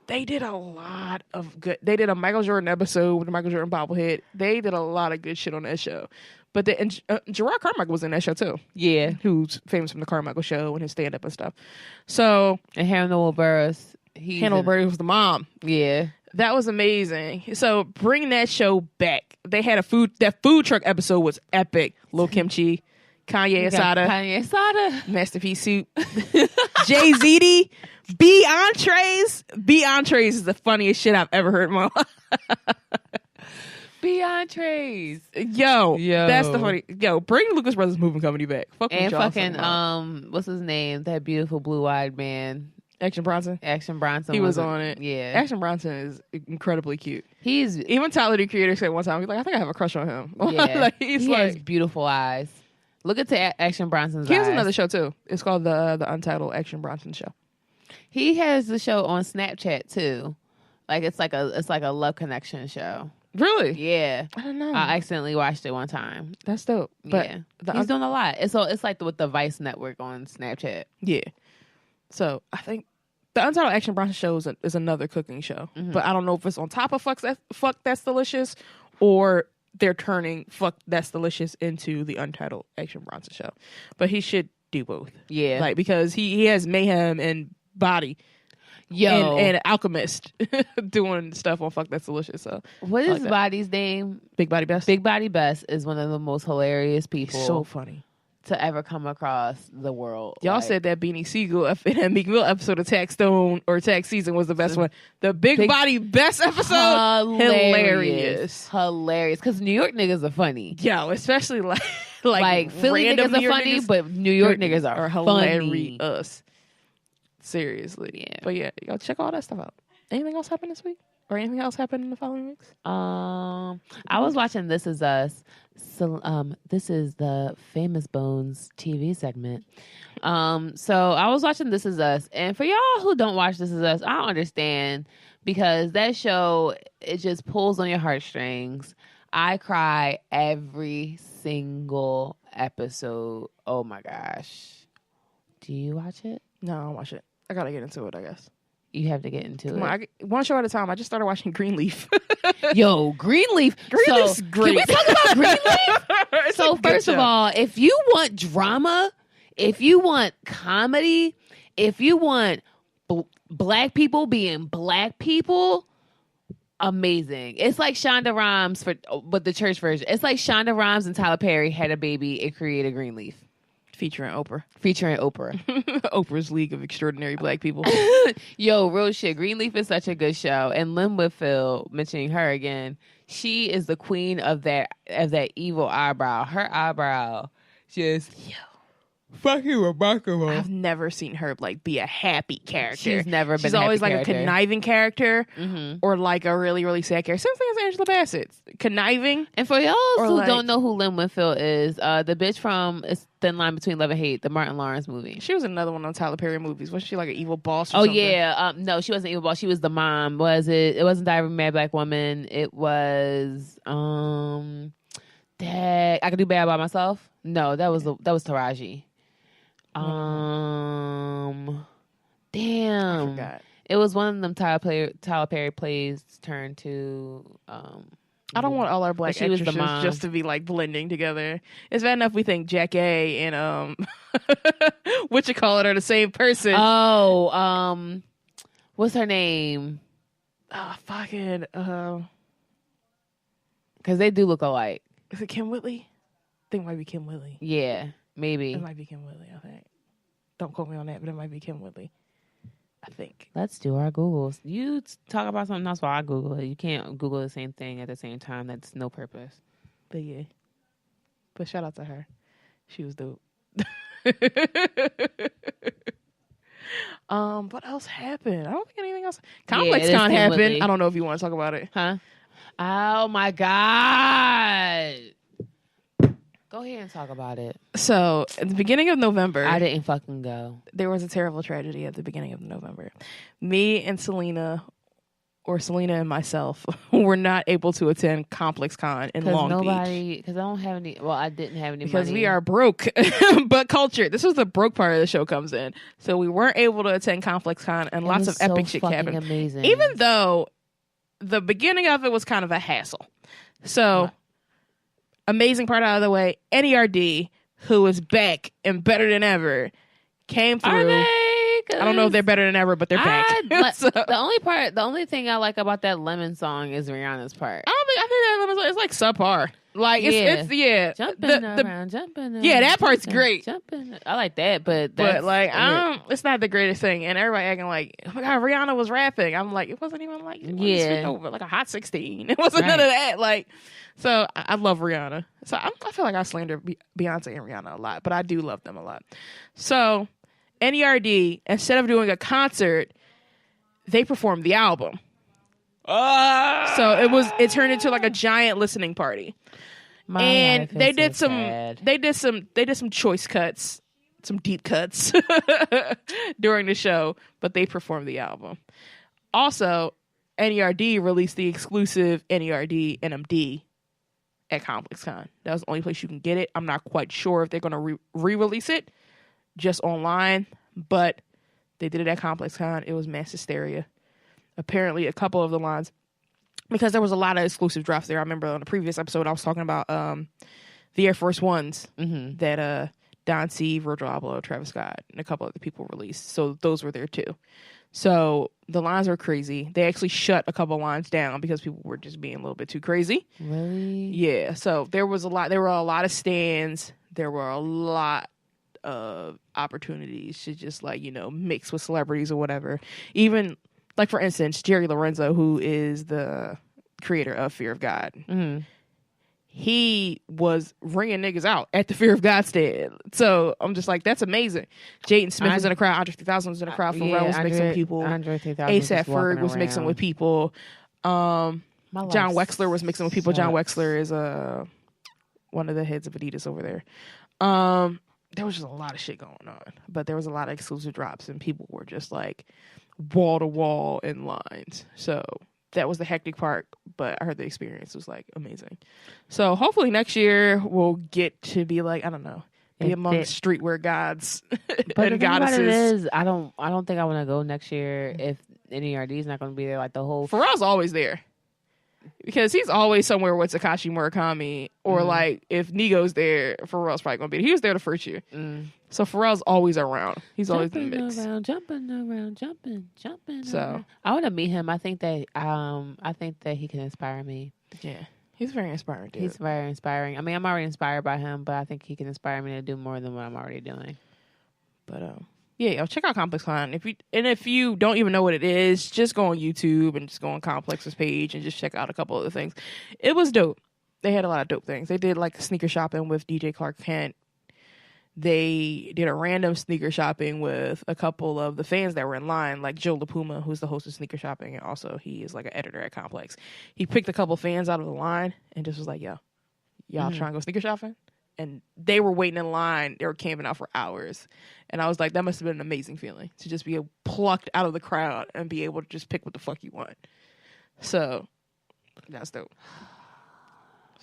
They did a lot of good. They did a Michael Jordan episode with the Michael Jordan bobblehead. They did a lot of good shit on that show. But Gerard Carmichael was in that show too. Yeah, who's famous from the Carmichael Show and his stand up and stuff. So and Hannibal Buress. Hannibal Buress was the mom. Yeah. That was amazing. So bring that show back. They had that food truck episode was epic. Lil Kimchi Kanye Asada, Kanye Asada. Masterpiece Soup, Jay Z, B Entrees. B Entrees is the funniest shit I've ever heard in my life. B Entrees. Yo, that's the funny. Yo, bring Lucas Brothers Moving Company back. Fuck And what y'all fucking what's his name? That beautiful blue-eyed man. Action Bronson. Action Bronson. He was on it. Yeah. Action Bronson is incredibly cute. He's Even Tyler, the creator, said one time, he's like, I think I have a crush on him. yeah. Like, he has beautiful eyes. Look at Action Bronson's he eyes. has another show too. It's called the Untitled Action Bronson Show. He has the show on Snapchat too. Like it's like a love connection show. Really? Yeah. I don't know. I accidentally watched it one time. That's dope. But yeah. He's doing a lot. It's like with the Vice Network on Snapchat. Yeah. So I think the Untitled Action Bronson Show is another cooking show. Mm-hmm. But I don't know if it's on top of Fuck That's Delicious or they're turning Fuck That's Delicious into the Untitled Action Bronson Show. But he should do both. Yeah. Like because he has Mayhem and Body. Yo. And Alchemist doing stuff on Fuck That's Delicious. So what is Body's name? Big Body Best. Big Body Best is one of the most hilarious people. So funny. To ever come across the world. Y'all said that Beanie Siegel and that Meek Mill episode of Tax Stone or Tax Season was the best one. The Big Body Best episode? Hilarious. Hilarious. Because New York niggas are funny. Yo, especially like Philly niggas are funny, but New York niggas are funny. Hilarious. Seriously. Yeah. But yeah, y'all check all that stuff out. Anything else happen this week? Or anything else happen in the following weeks? I was watching This Is Us. So, this is the Famous Bones TV segment. So I was watching This Is Us, and for y'all who don't watch This Is Us, I don't understand because that show, it just pulls on your heartstrings. I cry every single episode. Oh my gosh. Do you watch it? No, I don't watch it. I gotta get into it, I guess. You have to get into it. One show at a time. I just started watching Greenleaf. Yo, Greenleaf. Greenleaf's great. Can we talk about Greenleaf? So first of all, if you want drama, if you want comedy, if you want black people being black people, amazing. It's like Shonda Rhimes but the church version. It's like Shonda Rhimes and Tyler Perry had a baby and created Greenleaf. Featuring Oprah. Oprah's League of Extraordinary Black People. Yo, real shit. Greenleaf is such a good show. And Lynn Whitfield, mentioning her again, she is the queen of that evil eyebrow. Her eyebrow just fucking remarkable. I've never seen her like be a happy character. She's never been. She's always like character. A conniving character, or like a really, really sad character. Same thing as Angela Bassett, conniving. And for y'all who don't know who Lynn Whitfield is, the bitch from Thin Line Between Love and Hate, the Martin Lawrence movie. She was another one on Tyler Perry movies. Wasn't she like an evil boss? Or something? Yeah, no, she wasn't evil boss. She was the mom. Was it? It wasn't Diary of a Mad Black Woman. It was Dang, I Could Do Bad by Myself. No, that was Taraji. Damn. I forgot. It was one of them Tyler Perry plays turn to. I don't want all our black actresses just to be like blending together. It's bad enough we think Jack A and what you call it are the same person. Oh, what's her name? Fucking. Because they do look alike. Is it Kim Whitley? I think it might be Kim Whitley. Yeah, maybe. It might be Kim Whitley, I think. Don't quote me on that, but it might be Kim Whitley. I think. Let's do our Googles. You talk about something else while I Google it. You can't Google the same thing at the same time. That's no purpose. But yeah. But shout out to her. She was dope. What else happened? I don't think anything else. ComplexCon happened. I don't know if you want to talk about it. Huh? Oh my God. Go ahead and talk about it. So, at the beginning of November... I didn't fucking go. There was a terrible tragedy at the beginning of November. Me and Selena and myself were not able to attend ComplexCon in Long Beach. Because I don't have any... Well, I didn't have any money. Because we are broke, but cultured. This was the broke part of the show comes in. So we weren't able to attend ComplexCon, and lots of epic shit happened. Amazing. Even though the beginning of it was kind of a hassle. So... What? Amazing part out of the way, NERD, who is back and better than ever, came through. Are they? I don't know if they're better than ever, but they're back. So. The only thing I like about that Lemon song is Rihanna's part. I think that Lemon song is like subpar. Like it's jumping around, jumping around. Yeah, that part's jumping, great. Jumping. I like that, but like it's not the greatest thing. And everybody acting like, oh my god, Rihanna was rapping. I'm like, it wasn't even like over like a hot 16. It wasn't none of that. Like, so I love Rihanna. So I feel like I slander Beyonce and Rihanna a lot, but I do love them a lot. So NERD, instead of doing a concert, they performed the album. So it turned into like a giant listening party. And they did some choice cuts, some deep cuts during the show, but they performed the album. Also, NERD released the exclusive NERD NMD at ComplexCon. That was the only place you can get it. I'm not quite sure if they're going to re-release it just online, but they did it at ComplexCon. It was mass hysteria. Apparently, a couple of the lines, because there was a lot of exclusive drops there. I remember on the previous episode, I was talking about the Air Force Ones that Don C, Virgil Abloh, Travis Scott, and a couple other people released. So those were there too. So the lines were crazy. They actually shut a couple lines down because people were just being a little bit too crazy. Really? Yeah. So there was a lot. There were a lot of stands. There were a lot of opportunities to just mix with celebrities or whatever. Even like, for instance, Jerry Lorenzo, who is the creator of Fear of God, he was ringing niggas out at the Fear of God stand. So I'm just like, that's amazing. Jaden Smith was in the crowd. Andre 3000 was in the crowd. Pharrell was mixing with people. ASAP Ferg was mixing with people. John Wexler was mixing with people. John Wexler is one of the heads of Adidas over there. There was just a lot of shit going on. But there was a lot of exclusive drops, and people were just like wall to wall in lines. So that was the hectic part, but I heard the experience was like amazing. So hopefully next year we'll get to be like, I don't know, be among streetwear gods but and goddesses. I don't think I want to go next year if NERD is not going to be there like the whole. Pharrell's always there. Because he's always somewhere with Takashi Murakami, or like if Nigo's there, Pharrell's probably gonna be there. He was there the first year, so Pharrell's always around. He's always in the mix. Jumping around. So around. I want to meet him. I think that he can inspire me. Yeah, he's very inspiring. Dude. He's very inspiring. I mean, I'm already inspired by him, but I think he can inspire me to do more than what I'm already doing. But yeah, check out ComplexCon. If you don't even know what it is, just go on YouTube and just go on Complex's page and just check out a couple of the things. It was dope. They had a lot of dope things. They did like sneaker shopping with DJ Clark Kent. They did a random sneaker shopping with a couple of the fans that were in line, like Joe LaPuma, who's the host of Sneaker Shopping, and also he is like an editor at Complex. He picked a couple fans out of the line and just was like, yo, y'all trying to go sneaker shopping? And they were waiting in line. They were camping out for hours. And I was like, that must have been an amazing feeling to just be plucked out of the crowd and be able to just pick what the fuck you want. So that's dope.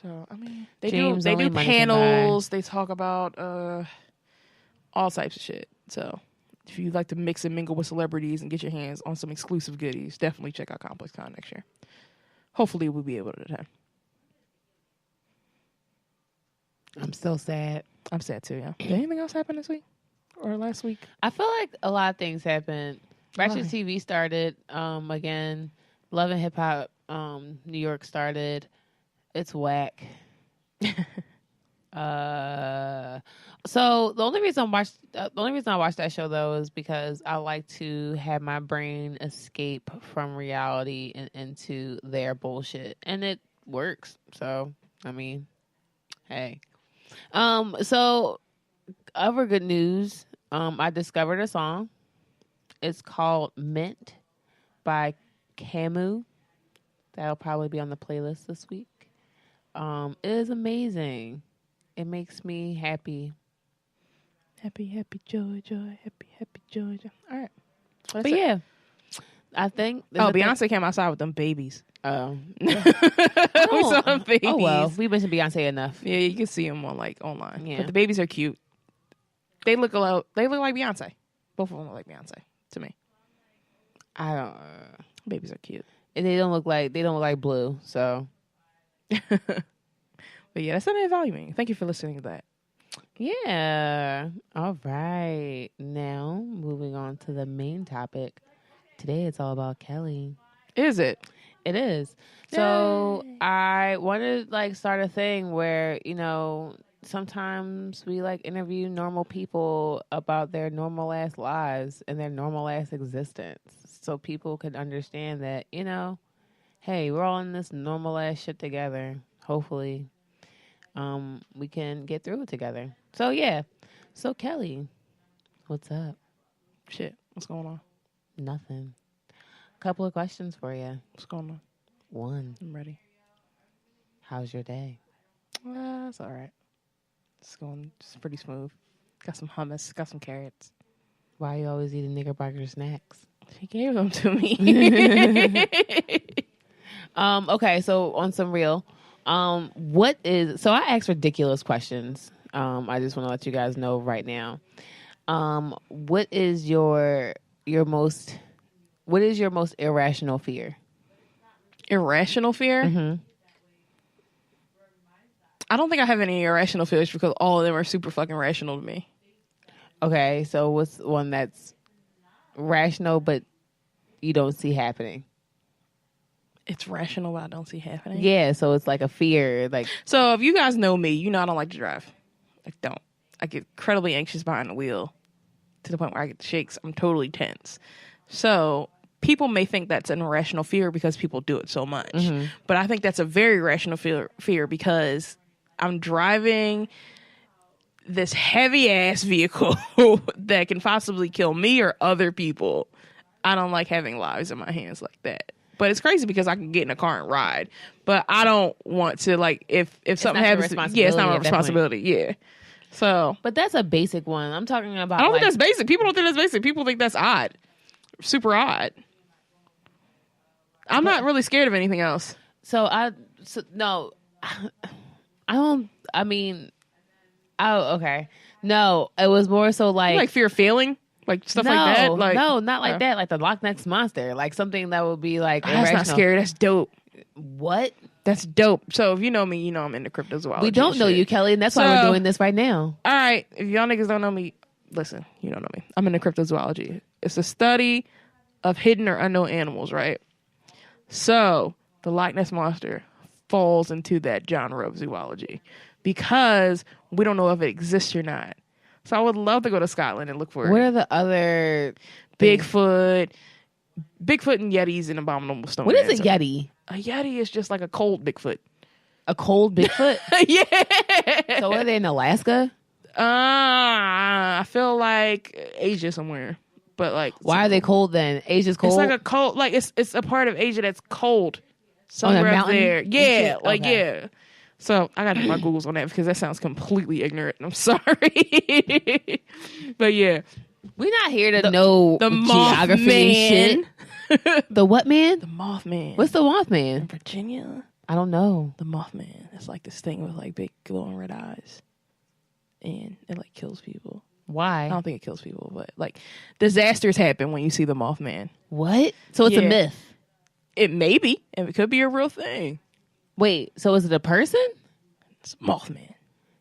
So, I mean, they do panels. They talk about all types of shit. So if you like to mix and mingle with celebrities and get your hands on some exclusive goodies, definitely check out ComplexCon next year. Hopefully we'll be able to attend. I'm still sad. I'm sad too, yeah. Did anything else happen this week or last week? I feel like a lot of things happened. Ratchet TV started again. Love and Hip Hop New York started. It's whack. So the only reason I watched that show though is because I like to have my brain escape from reality and into their bullshit, and it works. So I mean, hey. So other good news, I discovered a song. It's called Mint by Camus. That'll probably be on the playlist this week. It is amazing. It makes me happy. Happy, happy, joy, joy, happy, happy, joy, joy. All right. But yeah, I think. Beyonce came outside with them babies. Oh, we saw them babies. Oh well, we mentioned Beyonce enough. Yeah, you can see them on online. Yeah. But the babies are cute. They look like Beyonce. Both of them look like Beyonce to me. I don't. Babies are cute. And they don't look like Blue. So. But yeah, that's not evaluating. Thank you for listening to that. Yeah. All right. Now moving on to the main topic. Today it's all about Keli. Is it? It is. So I want to like start a thing where, you know, sometimes we like interview normal people about their normal ass lives and their normal ass existence. So people could understand that, you know, hey, we're all in this normal ass shit together. Hopefully, we can get through it together. So yeah. So Keli, what's up? Shit, what's going on? Nothing. Couple of questions for you. What's going on? One, I'm ready. how's your day? It's all right. It's going just pretty smooth. Got some hummus. Got some carrots. Why you always eating Knickerbocker snacks? He gave them to me. Okay, so on some real, what is, so I ask ridiculous questions. I just want to let you guys know right now. What is your most irrational fear? Irrational fear? Mm-hmm. I don't think I have any irrational fears because all of them are super fucking rational to me. Okay, so what's one that's rational but you don't see happening? It's rational, but I don't see happening. Yeah, so it's like a fear. Like, so if you guys know me, you know I don't like to drive. I don't. I get incredibly anxious behind the wheel to the point where I get the shakes. I'm totally tense. So people may think that's an irrational fear because people do it so much. Mm-hmm. But I think that's a very rational fear because I'm driving this heavy ass vehicle that can possibly kill me or other people. I don't like having lives in my hands like that. But it's crazy because I can get in a car and ride. But I don't want to, like, if something happens, yeah, it's not my responsibility. Yeah. So, but that's a basic one. I'm talking about. I don't think that's basic. People don't think that's basic. People think that's odd, super odd. I'm not really scared of anything else. No, I don't. I mean, okay. No, it was more so like fear of failing, like stuff like that. Like no, not like that. Like the Loch Ness monster, like something that would be like. That's not scary. That's dope. What? That's dope. So if you know me, you know I'm into cryptozoology. We don't know you, Keli, and that's why we're doing this right now. All right. If y'all niggas don't know me, listen, you don't know me. I'm into cryptozoology. It's a study of hidden or unknown animals, right? So the Loch Ness monster falls into that genre of zoology because we don't know if it exists or not. So I would love to go to Scotland and look for it. What are the other Bigfoot and Yetis and abominable snowmen. What is a Yeti? A Yeti is just like a cold Bigfoot. A cold Bigfoot? Yeah. So are they in Alaska? I feel like Asia somewhere. But like, why are they cold then? Asia's cold. It's like a cold, like it's a part of Asia that's cold. Somewhere up there. Yeah, like okay. Yeah. So I gotta do my Googles on that because that sounds completely ignorant. I'm sorry. But yeah. We're not here to know the geography and shit. The what man? The Mothman. What's the Mothman? In Virginia. I don't know. The Mothman. It's like this thing with like big glowing red eyes. And it like kills people. Why? I don't think it kills people, but like disasters happen when you see the Mothman. What? So it's a myth? It may be. And it could be a real thing. Wait, so is it a person? It's a Mothman.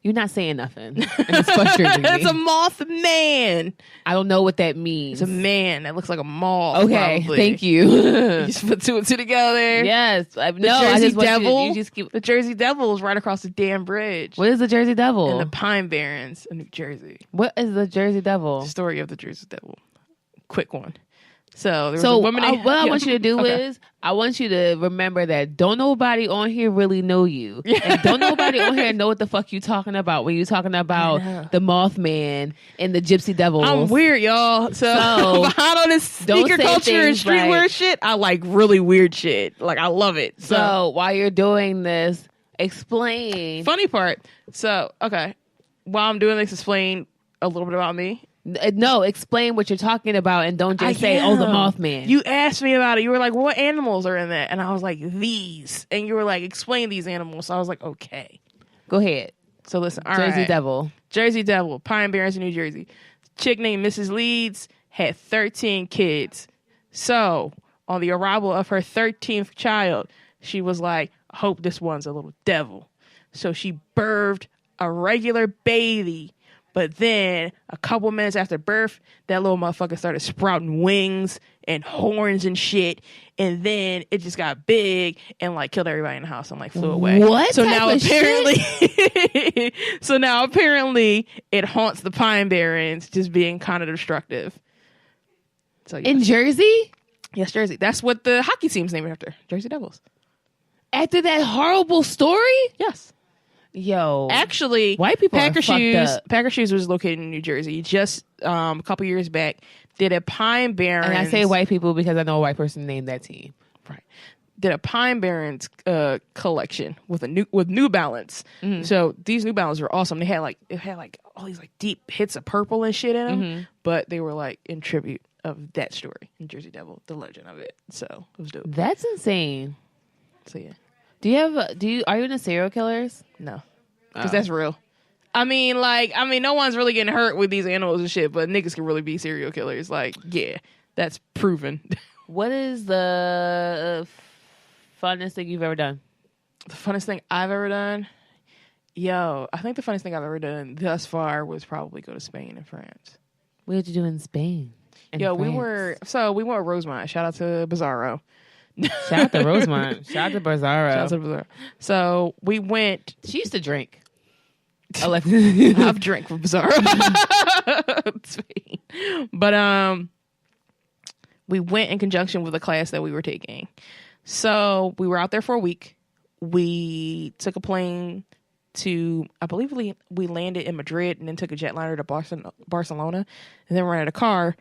You're not saying nothing. And it's frustrating me. It's a Mothman. I don't know what that means. It's a man that looks like a moth. Okay, probably. Thank you. You just put two and two together. Yes. The Jersey Devil. The Jersey Devil is right across the damn bridge. What is the Jersey Devil? In the Pine Barrens of New Jersey. What is the Jersey Devil? The story of the Jersey Devil. Quick one. So there was a woman. What I want you to do is, I want you to remember that don't nobody on here really know you. And don't nobody on here know what the fuck you talking about when you talking about the Mothman and the Gypsy Devils. I'm weird, y'all. So behind on this sneaker culture and streetwear shit, I like really weird shit. Like, I love it. So while you're doing this, explain. Funny part. So, okay. While I'm doing this, explain a little bit about me. No, explain what you're talking about and don't just say, oh, the Mothman. You asked me about it. You were like, what animals are in that? And I was like, these. And you were like, explain these animals. So I was like, okay. Go ahead. So listen. Jersey Devil. Jersey Devil. Pine Barrens, New Jersey. Chick named Mrs. Leeds had 13 kids. So on the arrival of her 13th child, she was like, I hope this one's a little devil. So she birthed a regular baby. But then a couple minutes after birth, that little motherfucker started sprouting wings and horns and shit. And then it just got big and like killed everybody in the house and like flew away. What? So type now of apparently, shit? so now apparently it haunts the Pine Barrens, just being kind of destructive. So yeah. In Jersey? Yes, Jersey. That's what the hockey team's named after. Jersey Devils. After that horrible story? Yes. Yo. Actually, White people Packer are fucked Shoes. up. Packer Shoes was located in New Jersey. Just a couple years back, did a Pine Barrens. And I say white people because I know a white person named that team. Right. Did a Pine Barrens collection with New Balance. Mm-hmm. So these New Balance were awesome. They had like all these like deep hits of purple and shit in them, Mm-hmm. but they were like in tribute of that story in Jersey Devil, the legend of it. So it was dope. That's insane. So yeah. Are you into serial killers? No, because that's real. I mean, no one's really getting hurt with these animals and shit, but niggas can really be serial killers. Like, yeah, that's proven. What is the funnest thing you've ever done? The funnest thing I've ever done? Yo, I think the funnest thing I've ever done thus far was probably go to Spain and France. What did you do in Spain? Yo, we went with Rosemont. Shout out to Bizarro. Shout out to Rosemont. Shout out to Bizarro. Shout out to Bizarro. So we went. She used to drink. I've drank from Bizarro. But we went in conjunction with a class that we were taking. So we were out there for a week. We took a plane to, I believe we landed in Madrid and then took a jetliner to Barcelona, and then rented a car,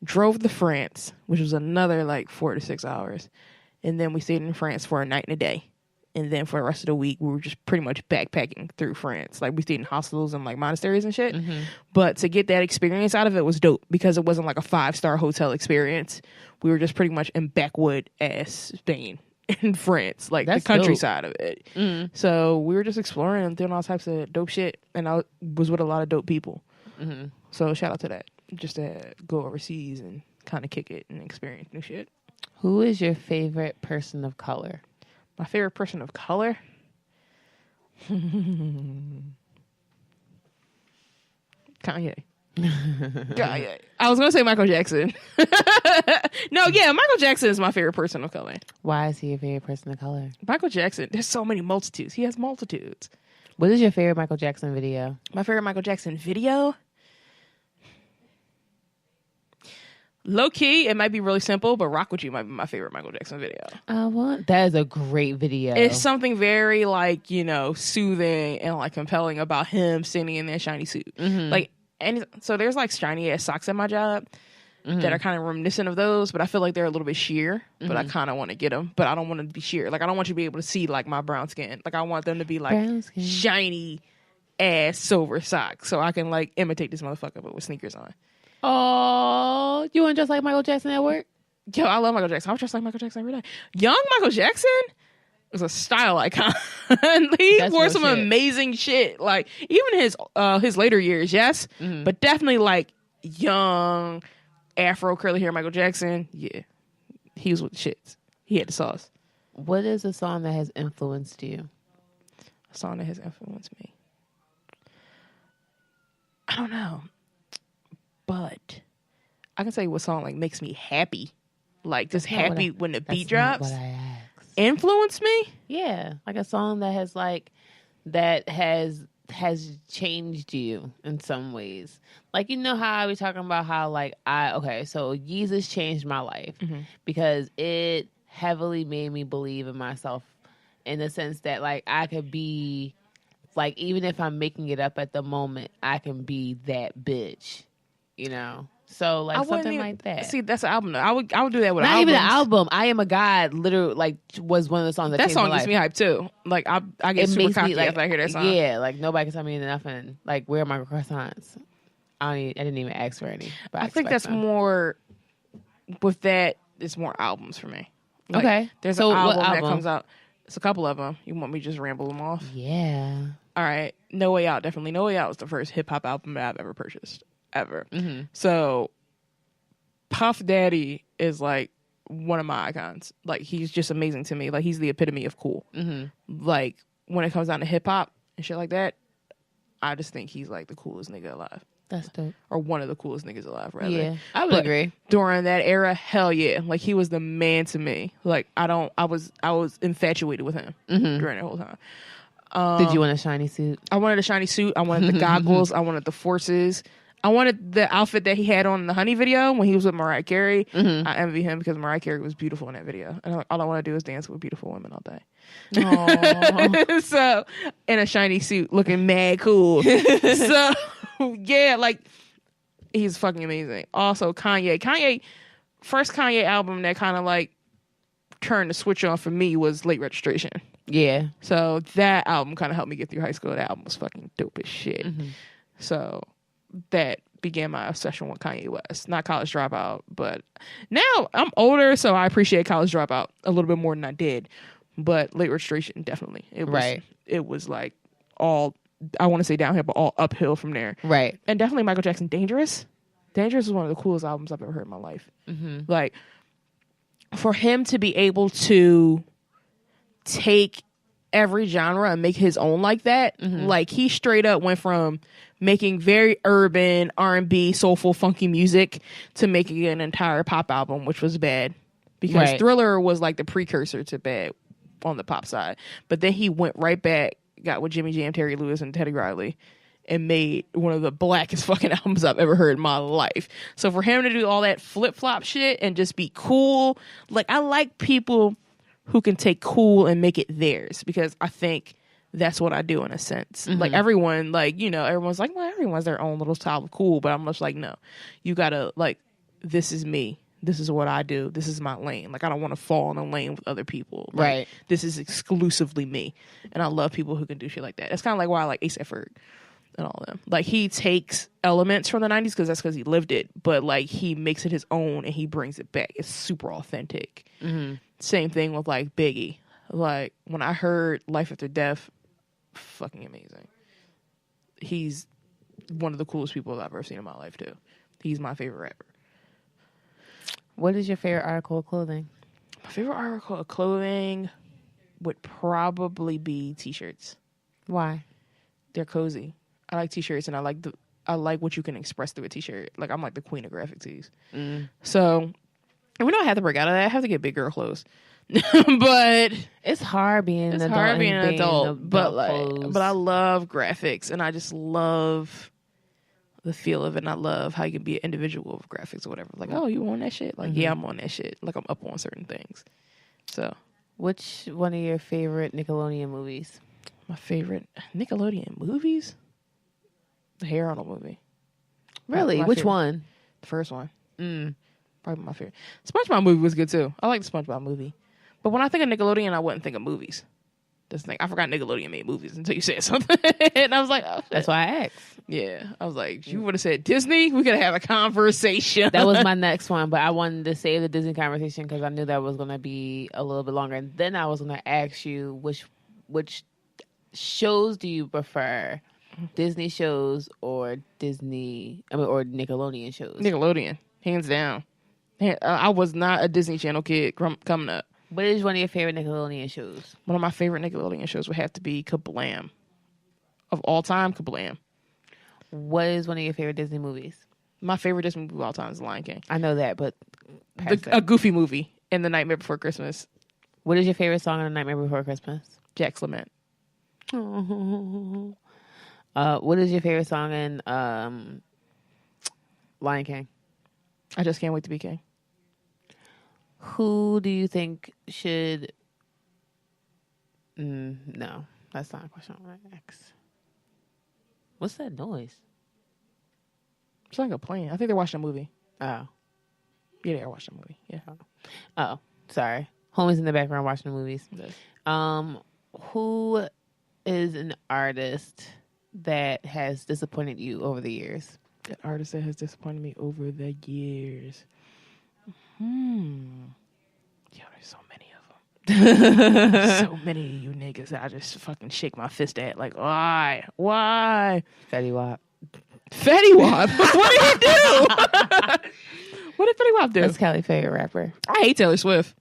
drove to France, which was another like 4 to 6 hours. And then we stayed in France for a night and a day. And then for the rest of the week, we were just pretty much backpacking through France. Like, we stayed in hostels and like monasteries and shit. Mm-hmm. But to get that experience out of it was dope because it wasn't like a 5-star hotel experience. We were just pretty much in backwood ass Spain in France, like That's the countryside of it. Mm-hmm. So we were just exploring and doing all types of dope shit. And I was with a lot of dope people. Mm-hmm. So shout out to that. Just to go overseas and kind of kick it and experience new shit. Who is your favorite person of color? My favorite person of color? Kanye. Kanye. I was going to say Michael Jackson. No, yeah, Michael Jackson is my favorite person of color. Why is he your favorite person of color? Michael Jackson, there's so many multitudes. He has multitudes. What is your favorite Michael Jackson video? My favorite Michael Jackson video? Low key, it might be really simple, but Rock With You might be my favorite Michael Jackson video. That is a great video. It's something very like, soothing and like compelling about him standing in that shiny suit. Mm-hmm. Like, and so there's like shiny ass socks at my job that are kind of reminiscent of those, but I feel like they're a little bit sheer, but I kind of want to get them, but I don't want them to be sheer. Like, I don't want you to be able to see like my brown skin. Like, I want them to be like shiny ass silver socks so I can like imitate this motherfucker but with sneakers on. Oh, you want to dress like Michael Jackson at work? Yo, I love Michael Jackson. I would dress like Michael Jackson every day. Young Michael Jackson was a style icon. He wore some amazing shit. Like, even his later years, yes, but definitely like young Afro curly hair Michael Jackson. Yeah, he was with the shits. He had the sauce. What is a song that has influenced you? A song that has influenced me. I don't know. But I can tell you what song like makes me happy, like just happy when the beat drops. Not what I asked. Influence me? Yeah, like a song that has changed you in some ways. Like, you know how I was talking about how like so Yeezus changed my life because it heavily made me believe in myself in the sense that like I could be like, even if I'm making it up at the moment, I can be that bitch. So like something like that. See, that's an album. I would do that with not albums. even an album. I Am a God. Literally, like was one of the songs that changed my life. That song gets me hyped too. Like I get super cocky after I hear that song. Yeah, like nobody can tell me nothing. Like, where are my croissants? I didn't even ask for any. But I think that's more. With that, it's more albums for me. Like, okay, there's an album that comes out. It's a couple of them. You want me to just ramble them off? Yeah. All right. No Way Out. Definitely. No Way Out was the first hip hop album that I've ever purchased. Ever. Mm-hmm. So Puff Daddy is like one of my icons. Like, he's just amazing to me. Like, he's the epitome of cool. Mm-hmm. Like, when it comes down to hip hop and shit like that, I just think he's like the coolest nigga alive. That's dope. Or one of the coolest niggas alive, rather. Yeah, I would agree. During that era, hell yeah. Like, he was the man to me. Like, I was infatuated with him during that whole time. Did you want a shiny suit? I wanted a shiny suit. I wanted the goggles. I wanted the forces. I wanted the outfit that he had on in the Honey video when he was with Mariah Carey. I envy him because Mariah Carey was beautiful in that video. And all I want to do is dance with beautiful women all day. So, in a shiny suit, looking mad cool. So, yeah, like, he's fucking amazing. Also, Kanye, first Kanye album that kind of like turned the switch on for me was Late Registration. Yeah. So that album kind of helped me get through high school. That album was fucking dope as shit. So that began my obsession with Kanye West. Not College Dropout, but now I'm older, so I appreciate College Dropout a little bit more than I did. But Late Registration, definitely. It was like all, I want to say downhill, but all uphill from there. Right. And definitely Michael Jackson, Dangerous. Dangerous is one of the coolest albums I've ever heard in my life. Like, for him to be able to take every genre and make his own like that, like, he straight up went from making very urban R&B, soulful, funky music to making an entire pop album, which was Bad. Because Thriller was like the precursor to Bad on the pop side. But then he went right back, got with Jimmy Jam, Terry Lewis, and Teddy Riley, and made one of the blackest fucking albums I've ever heard in my life. So for him to do all that flip-flop shit and just be cool, like, I like people who can take cool and make it theirs, because I think that's what I do in a sense. Like, everyone, like, you know, everyone's like, well, everyone's their own little style of cool, but I'm just like, no, you gotta, like, this is me. This is what I do. This is my lane. Like, I don't want to fall in a lane with other people. Like, Right. This is exclusively me. And I love people who can do shit like that. It's kind of like why I like A$AP Ferg and all of them. Like, he takes elements from the 90s because he lived it, but, like, he makes it his own and he brings it back. It's super authentic. Same thing with, like, Biggie. Like, when I heard Life After Death, fucking amazing. He's one of the coolest people I've ever seen in my life, too. He's my favorite rapper. What is your favorite article of clothing? My favorite article of clothing would probably be t-shirts. Why? They're cozy. I like t-shirts, and I like what you can express through a t-shirt. Like, I'm like the queen of graphic tees. So, and we don't have to break out of that. I have to get big girl clothes. But it's hard being an adult. But I love graphics, and I just love the feel of it, and I love how you can be an individual with graphics or whatever. Like, oh, you on that shit? Like, yeah, I'm on that shit. Like, I'm up on certain things. So, which one of your favorite Nickelodeon movies? My favorite Nickelodeon movies? The Hey Arnold movie. Really? My Which favorite. one? The first one. Probably my favorite. SpongeBob movie was good too. I like the SpongeBob movie. But when I think of Nickelodeon, I wouldn't think of movies. Just think, I forgot Nickelodeon made movies until you said something. And I was like, oh, shit. That's why I asked. Yeah. I was like, you would have said Disney, we could have had a conversation. That was my next one, but I wanted to save the Disney conversation because I knew that was going to be a little bit longer. And then I was going to ask you which shows do you prefer? Disney shows or or Nickelodeon shows? Nickelodeon, hands down. I was not a Disney Channel kid coming up. What is one of your favorite Nickelodeon shows? One of my favorite Nickelodeon shows would have to be Kablam. Of all time, Kablam. What is one of your favorite Disney movies? My favorite Disney movie of all time is The Lion King. I know that, but a Goofy movie and The Nightmare Before Christmas. What is your favorite song on The Nightmare Before Christmas? Jack's Lament. What is your favorite song in Lion King? I Just Can't Wait to Be King. Who do you think should... no, that's not a question I want to ask. What's that noise? It's like a plane. I think they're watching a movie. Oh. Yeah, they're watching a movie. Yeah. Oh, sorry. Homies in the background watching the movies. Yes. Who is an artist that has disappointed you over the years? An artist that has disappointed me over the years. Yo, there's so many of them. So many of you niggas that I just fucking shake my fist at. Like, why? Fetty Wap. Fetty Wap? What did he do? What did Fetty Wap do? That's Kelly's favorite rapper. I hate Taylor Swift.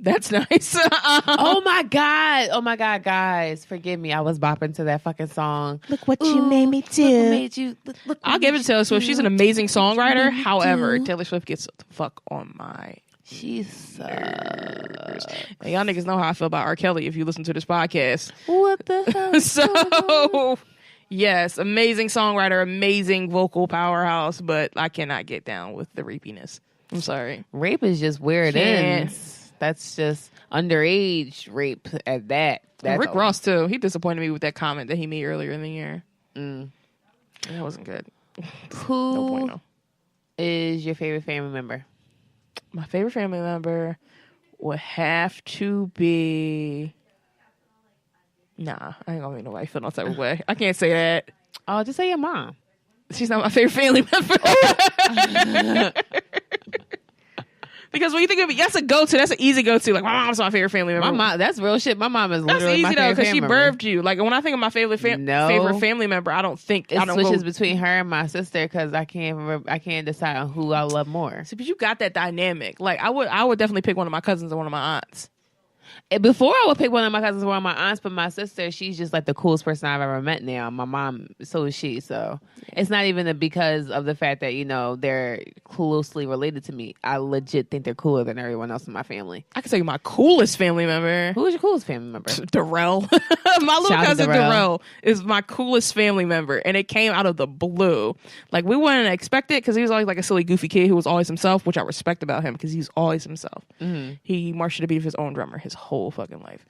That's nice. Oh my God, guys. Forgive me. I was bopping to that fucking song. Look what you made me do. Look what made you, look I'll give it to Taylor Swift. She's an amazing songwriter. However, Taylor Swift gets the fuck on my She's nerves. And y'all niggas know how I feel about R. Kelly if you listen to this podcast. What the hell? So, yes, amazing songwriter, amazing vocal powerhouse, but I cannot get down with the rapiness. I'm sorry. Rape is just where it ends. That's just underage rape at that. That's Rick Ross, too. He disappointed me with that comment that he made earlier in the year. That wasn't good. Who No bueno. is your favorite family member? My favorite family member would have to be... Nah, I ain't gonna make nobody feel no type of way. I can't say that. Oh, just say your mom. She's not my favorite family member. Because when you think of it, that's a go-to. That's an easy go-to. Like, my mom's my favorite family member. My mom, that's real shit. My mom is That's literally easy, my though, favorite because she family member. birthed you. Like, when I think of my favorite family member, I don't think... It I don't switches go, between her and my sister because I can't decide on who I love more. See, but you got that dynamic. Like, I would definitely pick one of my cousins or one of my aunts. Before I would pick one of my cousins or one of my aunts, but my sister, she's just like the coolest person I've ever met now. My mom, so is she. So it's not even because of the fact that, you know, they're closely related to me. I legit think they're cooler than everyone else in my family. I can tell you my coolest family member. Who is your coolest family member? Darrell. My little Shout out to cousin Darrell. Darrell is my coolest family member, and it came out of the blue. Like, we wouldn't expect it because he was always like a silly, goofy kid who was always himself, which I respect about him because he's always himself. Mm-hmm. He marched to the beat of his own drummer his whole fucking life.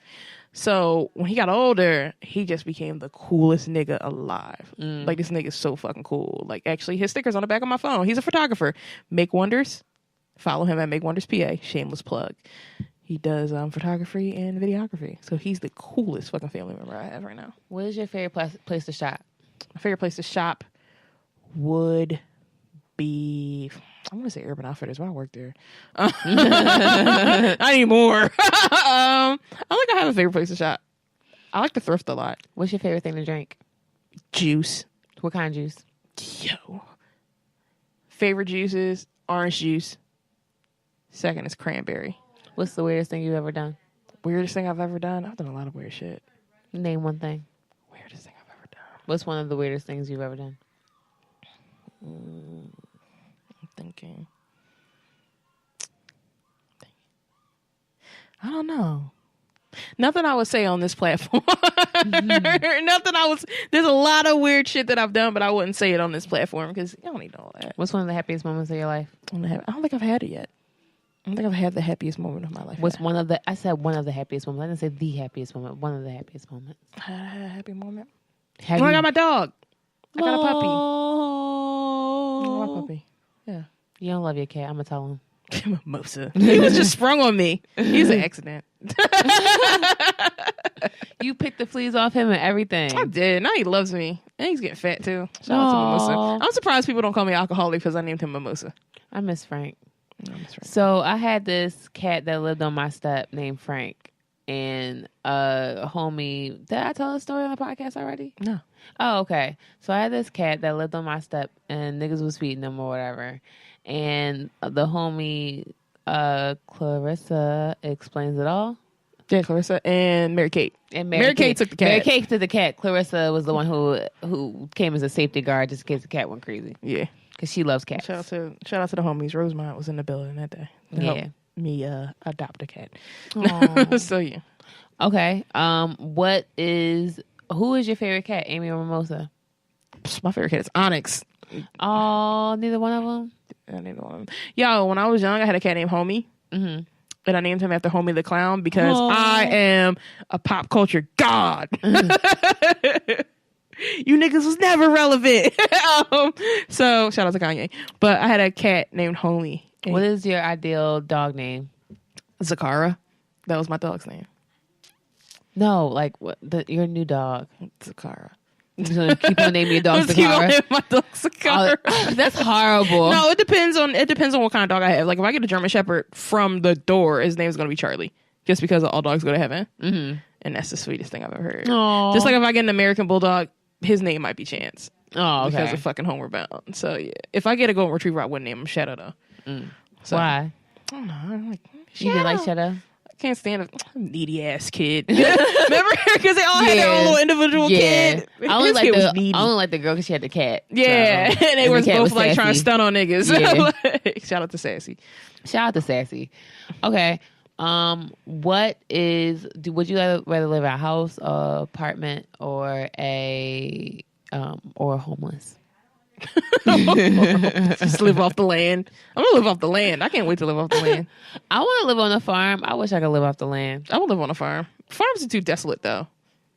So when he got older, he just became the coolest nigga alive. Like, this nigga's so fucking cool. Like, actually, his sticker's on the back of my phone. He's a photographer. Make Wonders. Follow him at Make Wonders PA. Shameless plug. He does photography and videography. So he's the coolest fucking family member I have right now. What is your favorite place to shop? My favorite place to shop would be... I want to say Urban Outfitters, but I work there. Not anymore. I don't think I have a favorite place to shop. I like to thrift a lot. What's your favorite thing to drink? Juice. What kind of juice? Yo. Favorite juices, orange juice. Second is cranberry. What's the weirdest thing you've ever done? Weirdest thing I've ever done? I've done a lot of weird shit. Name one thing. Weirdest thing I've ever done. What's one of the weirdest things you've ever done? I'm thinking. I don't know. Nothing I would say on this platform. There's a lot of weird shit that I've done, but I wouldn't say it on this platform because you don't need all that. What's one of the happiest moments of your life? I don't think I've had it yet. I don't think I've had the happiest moment of my life. What's one of the... I said one of the happiest moments. I didn't say the happiest moment. One of the happiest moments. I had a happy moment. Have When I you- got my dog. I got a puppy. Oh. I got my puppy. Yeah. You don't love your cat. I'm going to tell him. Mimosa. He was just sprung on me. He's an accident. You picked the fleas off him and everything. I did. Now he loves me. And he's getting fat too. Shout out to Mimosa. Aw. I'm surprised people don't call me alcoholic because I named him Mimosa. I miss Frank. No, that's right. So I had this cat that lived on my step named Frank. And a homie... Did I tell the story on the podcast already? No. Oh, okay. So I had this cat that lived on my step and niggas was feeding him or whatever. And the homie Clarissa explains it all. Yeah, Clarissa and Mary Kate. And Mary Kate took the cat. Mary Kate took the cat. Clarissa was the one who came as a safety guard just in case the cat went crazy. Yeah. Because she loves cats. Shout out to the homies. Rosemont was in the building that day. To help me adopt a cat. Aw. So yeah. Okay. Who is your favorite cat, Amy or Mimosa? My favorite cat is Onyx. Oh, neither one of them? I named one of them. Yo, when I was young, I had a cat named Homie. Mm-hmm. And I named him after Homie the Clown because Aww. I am a pop culture god. Mm-hmm. You niggas was never relevant. So shout out to Kanye. But I had a cat named Homie. What is your ideal dog name? Zakara. That was my dog's name. No, like your new dog. Zakara. You're gonna keep on naming your dog Let's keep on Zakara. naming my dog Zakara. Oh, that's horrible. No, it depends on what kind of dog I have. Like if I get a German Shepherd from the door, his name's gonna be Charlie, just because all dogs go to heaven, and that's the sweetest thing I've ever heard. Aww. Just like if I get an American Bulldog, his name might be Chance. Oh, okay. Because of fucking Homeward Bound. So yeah, if I get a golden retriever, I wouldn't name him Shadow though. So, Why? I don't know. I'm like, You didn't like Shadow. Shadow? Can't stand a needy ass kid. Remember? Because they all had their own little individual kid. I only His like kid was the needy. I only like the girl because she had the cat. Yeah, So. and they were the cat both was like trying to sassy. stun on niggas. Yeah. Shout out to Sassy. Shout out to Sassy. Okay. Would you rather live in a house, apartment, or homeless? Just live off the land. I'm gonna live off the land. I can't wait to live off the land. I want to live on a farm. I wish I could live off the land. I would live on a farm. Farms are too desolate though.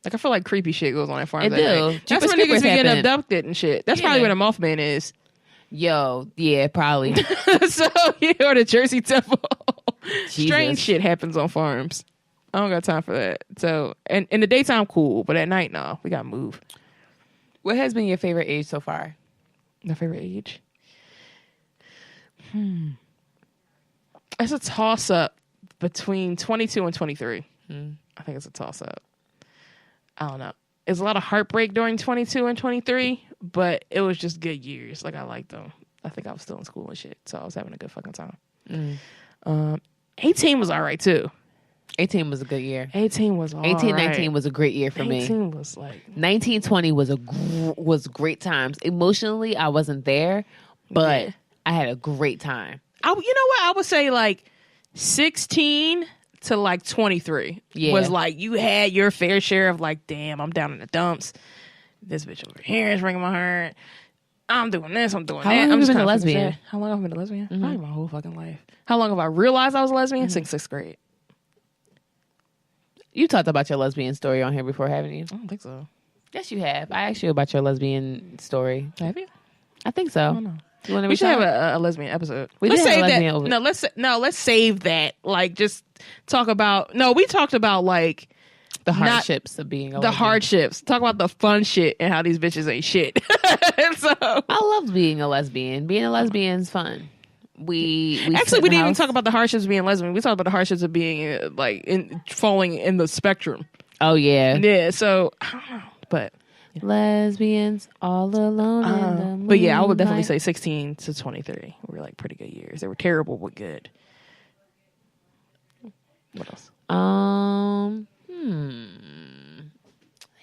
Like I feel like creepy shit goes on at farms. It at do. night. That's Jeepers where niggas Creepers be getting happen. abducted and shit. That's probably Yeah. where the Mothman is. Yo, yeah, probably. So yeah, or the Jersey Devil. Strange Jesus. shit happens on farms. I don't got time for that. So and in the daytime, cool, but at night, no, we gotta move. What has been your favorite age so far? My favorite age. It's a toss up between 22 and 23. I think it's a toss up. I don't know. There's a lot of heartbreak during 22 and 23, but it was just good years. Like I liked them. I think I was still in school and shit, so I was having a good fucking time. 18 was all right too. 18 was a good year. 18 was all 18, right. 19 was a great year for 18 me. was like 19, 20 was great times. Emotionally, I wasn't there, but Yeah. I had a great time. you know what? I would say like 16 to like 23 Yeah. was like you had your fair share of like, damn, I'm down in the dumps. This bitch over here is breaking my heart. I'm doing this. I'm doing How that. long I'm have you just been a kinda lesbian? sad. How long have I been a lesbian? Probably my whole fucking life. How long have I realized I was a lesbian? Since 6th grade. You talked about your lesbian story on here before, haven't you? I don't think so. Yes, you have. I asked you about your lesbian story. Have you? I think so. don't know. You want to We should have a lesbian episode. We let's did have save a lesbian that. over- Let's save that. Like, just talk about. No, we talked about like the not- hardships of being a the lesbian. hardships. Talk about the fun shit and how these bitches ain't shit. So I love being a lesbian. Being a lesbian is fun. We actually, sit in we the didn't even house. talk about the hardships of being lesbian. We talked about the hardships of being falling in the spectrum. Oh yeah, Yeah. So I don't know, but lesbians all alone in the moonlight. but yeah, I would definitely say 16 to 23 were like pretty good years. They were terrible but good. What else?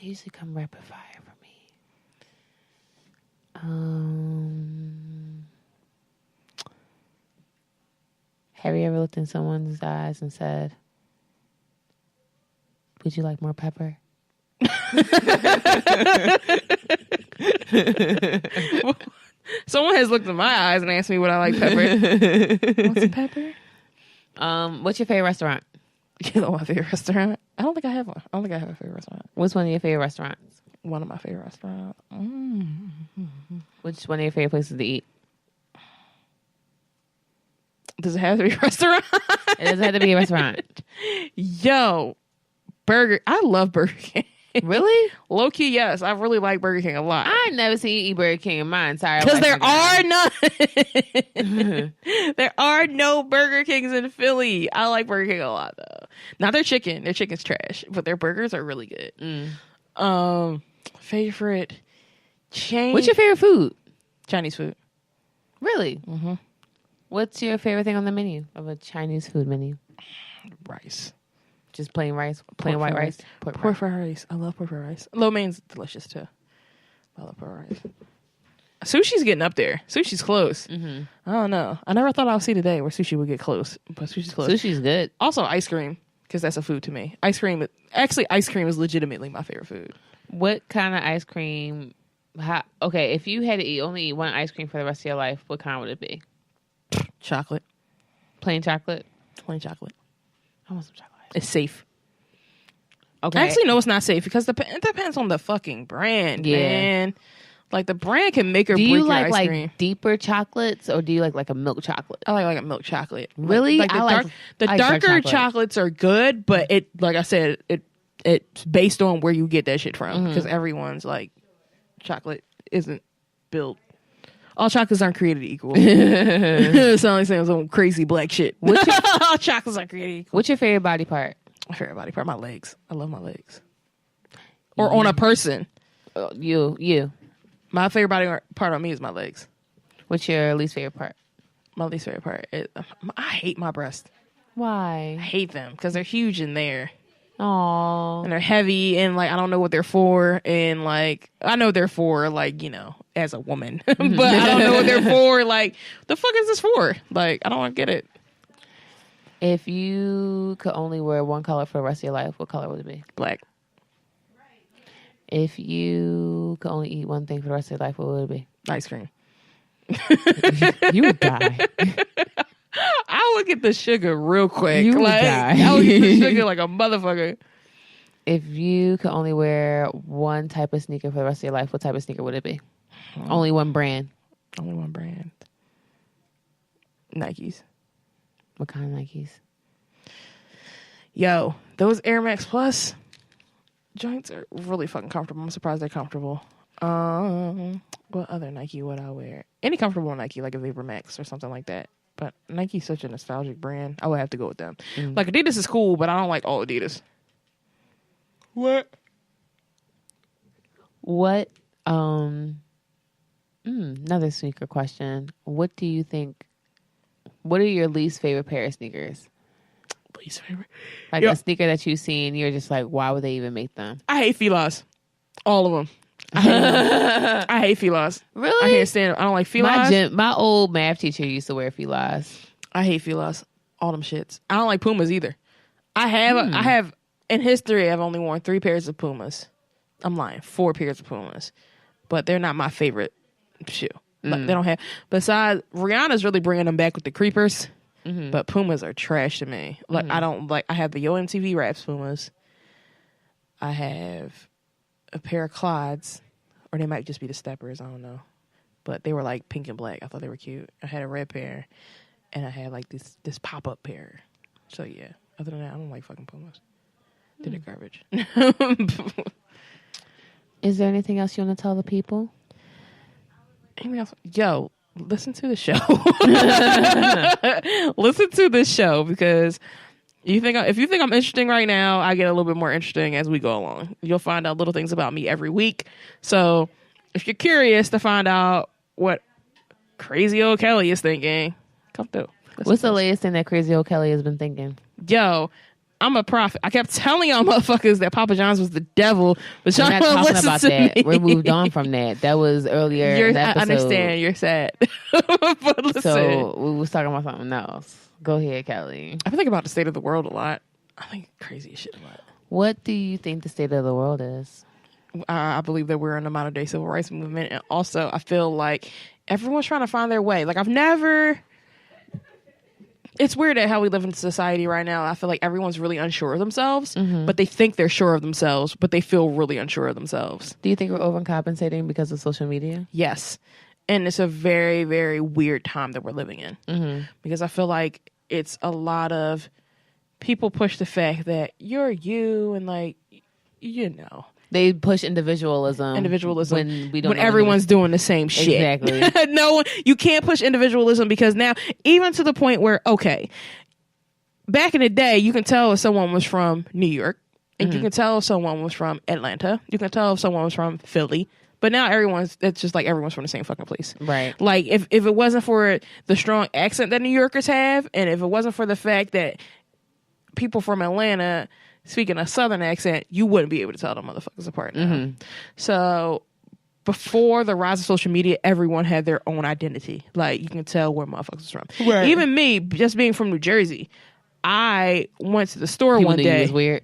They usually come rapid fire for me. Have you ever looked in someone's eyes and said, "Would you like more pepper?" Someone has looked in my eyes and asked me what I like pepper. Want some pepper? What's your favorite restaurant? You know my favorite restaurant? I don't think I have one. I don't think I have a favorite restaurant. What's one of your favorite restaurants? One of my favorite restaurants. Which one of your favorite places to eat? Does it have to be a restaurant? It doesn't have to be a restaurant. Yo, burger. I love Burger King. Really? Low key, yes. I really like Burger King a lot. I've never seen you eat Burger King in my entire life. Because there are none. There are no Burger Kings in Philly. I like Burger King a lot though. Not their chicken. Their chicken's trash, but their burgers are really good. Favorite chain. What's your favorite food? Chinese food? Really? Mm-hmm. What's your favorite thing on the menu of a Chinese food menu? Rice. Just plain rice, plain Pork white fried rice. Pork fried rice. I love pork fried rice. Lo mein's delicious too. I love pork fried rice. Sushi's getting up there. Sushi's close. Mm-hmm. I don't know. I never thought I would see today where sushi would get close, but sushi's close. Sushi's good. Also, ice cream, because that's a food to me. Ice cream is legitimately my favorite food. What kind of ice cream? Okay, if you had to only eat one ice cream for the rest of your life, what kind would it be? Chocolate. Plain chocolate? Plain chocolate. I want some chocolate. It's safe. Okay. Actually, no, it's not safe because it depends on the fucking brand, man. Like, the brand can make or do break you your like ice cream. deeper chocolates or do you like a milk chocolate? I like a milk chocolate. Really? Like the darker chocolates are good, but like I said, it's based on where you get that shit from because everyone's like chocolate isn't built. All chocolates aren't created equal. Sound like saying some crazy black shit. All chocolates aren't created equal. What's your favorite body part? My favorite body part, my legs. I love my legs. Or on a person. You. My favorite body part on me is my legs. What's your least favorite part? My least favorite part. I hate my breast. Why? I hate them because they're huge in there. Aww. And they're heavy, and like I don't know what they're for, and like I know they're for like, you know, as a woman, but I don't know what they're for. Like, the fuck is this for? Like, I don't get it. If you could only wear one color for the rest of your life, what color would it be? Black. If you could only eat one thing for the rest of your life, what would it be? Ice cream. You would die. I would get the sugar real quick. You would like, die. I would get the sugar like a motherfucker. If you could only wear one type of sneaker for the rest of your life, what type of sneaker would it be? Only one brand. Only one brand. Nikes. What kind of Nikes? Yo, those Air Max Plus joints are really fucking comfortable. I'm surprised they're comfortable. What other Nike would I wear? Any comfortable Nike, like a Vapor Max or something like that. But Nike's such a nostalgic brand. I would have to go with them. Like, Adidas is cool, but I don't like all Adidas. What? What? Another sneaker question. What do you think? What are your least favorite pair of sneakers? Least favorite? Like a sneaker that you've seen, you're just like, why would they even make them? I hate Filas. All of them. I hate Filas. Really? I can't stand it. I don't like Filas. My old math teacher used to wear Filas. I hate Filas. All them shits. I don't like Pumas either. I have in history, I've only worn 3 pairs of Pumas. I'm lying. 4 pairs of Pumas. But they're not my favorite shoe. Like, they don't have. Besides, Rihanna's really bringing them back with the creepers. But Pumas are trash to me. Like, I don't like. I have the Yo MTV Raps Pumas. I have a pair of Clydes, or they might just be the Steppers. I don't know. But they were like pink and black. I thought they were cute. I had a red pair, and I had like this pop up pair. So yeah. Other than that, I don't like fucking Pumas. They're garbage. Is there anything else you want to tell the people? Anything else? Yo, listen to the show. Listen to this show, because if you think I'm interesting right now, I get a little bit more interesting as we go along. You'll find out little things about me every week. So if you're curious to find out what crazy old Keli is thinking, come through. What's the latest thing that crazy old Keli has been thinking? Yo, I'm a prophet. I kept telling y'all motherfuckers that Papa John's was the devil, but y'all We're not don't talking listen about to that. me. We moved on from that. That was earlier in the I episode. understand. You're sad. But listen. So we was talking about something else. Go ahead, Keli. I think about the state of the world a lot. I think crazy shit a lot. What do you think the state of the world is? I believe that we're in the modern day civil rights movement. And also, I feel like everyone's trying to find their way. Like, it's weird at how we live in society right now. I feel like everyone's really unsure of themselves, but they think they're sure of themselves, but they feel really unsure of themselves. Do you think we're overcompensating because of social media? Yes. And it's a very, very weird time that we're living in. Because I feel like it's a lot of people push the fact that you're you and, like, you know. They push individualism when everyone's doing the same shit. Exactly. No, you can't push individualism, because now, even to the point where, okay, back in the day, you can tell if someone was from New York, and you can tell if someone was from Atlanta. You can tell if someone was from Philly. But now it's just like everyone's from the same fucking place. Right. Like, if it wasn't for the strong accent that New Yorkers have, and if it wasn't for the fact that people from Atlanta speaking a Southern accent, you wouldn't be able to tell them motherfuckers apart now. So before the rise of social media, everyone had their own identity. Like, you can tell where motherfuckers was from. Right. Even me, just being from New Jersey, I went to the store one day. People knew you was weird.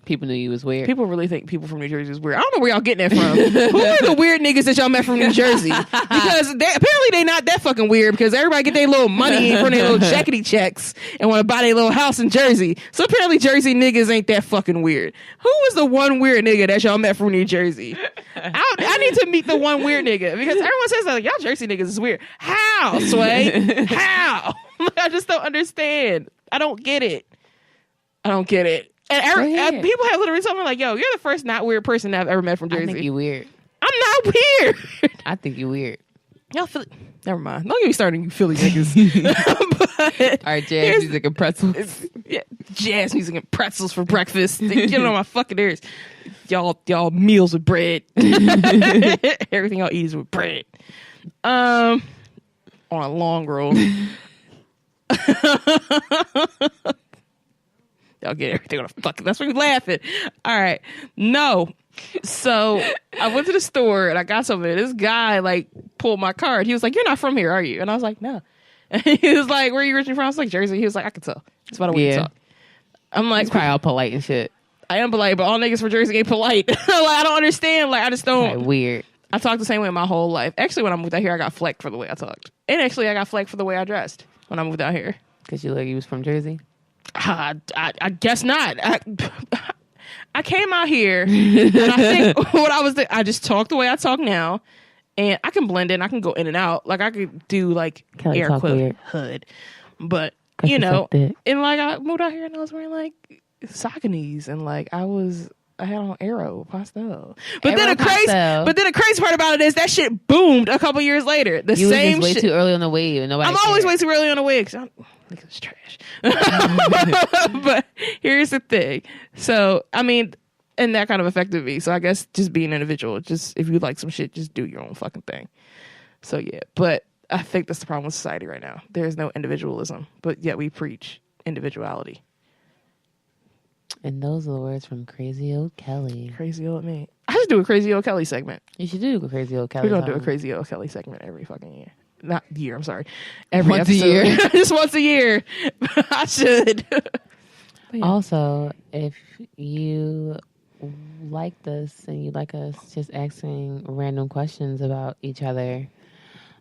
People knew you was weird. People really think people from New Jersey is weird. I don't know where y'all getting that from. Who are the weird niggas that y'all met from New Jersey? Because apparently they not that fucking weird, because everybody get their little money from their little jackety checks and want to buy their little house in Jersey. So apparently Jersey niggas ain't that fucking weird. Who was the one weird nigga that y'all met from New Jersey? I need to meet the one weird nigga, because everyone says that, like, y'all Jersey niggas is weird. How, Sway? How? I just don't understand. I don't get it. And people have literally told me, like, yo, you're the first not weird person I've ever met from Jersey. I think you weird. I'm not weird. I think you weird. Y'all Philly. Never mind. Don't get me started, you Philly niggas. All right, jazz music and pretzels. Yeah, jazz music and pretzels for breakfast. Get on my fucking ears. Y'all meals with bread. Everything y'all eat is with bread. On a long roll. Y'all get everything on a fucking. That's why you laughing. All right. No. So I went to the store and I got something. This guy like pulled my card. He was like, "You're not from here, are you?" And I was like, "No." And he was like, "Where are you originally from?" I was like, "Jersey." He was like, "I can tell. That's about the way you talk." I'm like, He's probably all polite and shit. I am polite, but all niggas from Jersey ain't polite. Like, I don't understand. Like, I just don't. Like, weird. I talk the same way my whole life. Actually, when I moved out here, I got flacked for the way I talked. And actually, I got flacked for the way I dressed when I moved out here. Because you was from Jersey? I guess not. I came out here, and I think what I was, I just talk the way I talk now, and I can blend in. I can go in and out. Like, I could do, like, Keli air quote, weird. hood. But, you know, and, like, I moved out here, and I was wearing, like, Sauconys, and, like, I had on Aero Pastel. But then the crazy part about it is that shit boomed a couple years later. The you same was just way shit. too early on the wave. And nobody I'm always way too early on the wave because it's trash. But here's the thing. So, I mean, and that kind of affected me. So I guess just being an individual, just if you like some shit, just do your own fucking thing. So yeah, but I think that's the problem with society right now. There is no individualism, but yet we preach individuality. And those are the words from Crazy Old Keli. Crazy old me. I should do a Crazy Old Keli segment. You should do a Crazy Old Keli. We're going to do a Crazy Old Keli segment every fucking year. Not year, I'm sorry. Every once episode. a year. Just once a year. I should. Yeah. Also, if you like this and you like us just asking random questions about each other,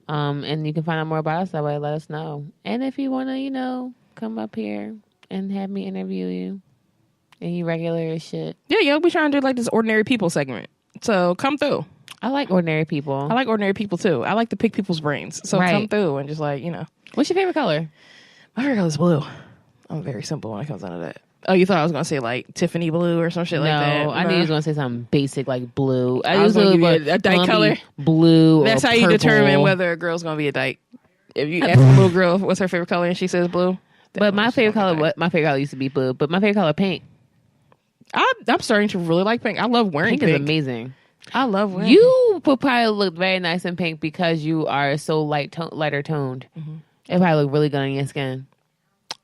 and you can find out more about us that way, let us know. And if you want to, come up here and have me interview you, and you regular as shit. Yeah, we trying to do like this ordinary people segment. So come through. I like ordinary people. I like ordinary people too. I like to pick people's brains. So come through and just like, What's your favorite color? My favorite color is blue. I'm very simple when it comes down to that. Oh, you thought I was going to say like Tiffany blue or some shit like that? No, I knew you was going to say something basic like blue. I was going to give you a dyke color. Blue. That's how you determine whether a girl's going to be a dyke. If you ask a little girl what's her favorite color and she says blue. But my favorite color used to be blue, but my favorite color pink. I'm starting to really like pink. I love wearing pink. Pink is amazing. I love wearing You would probably look very nice in pink because you are so lighter toned. Mm-hmm. It probably look really good on your skin.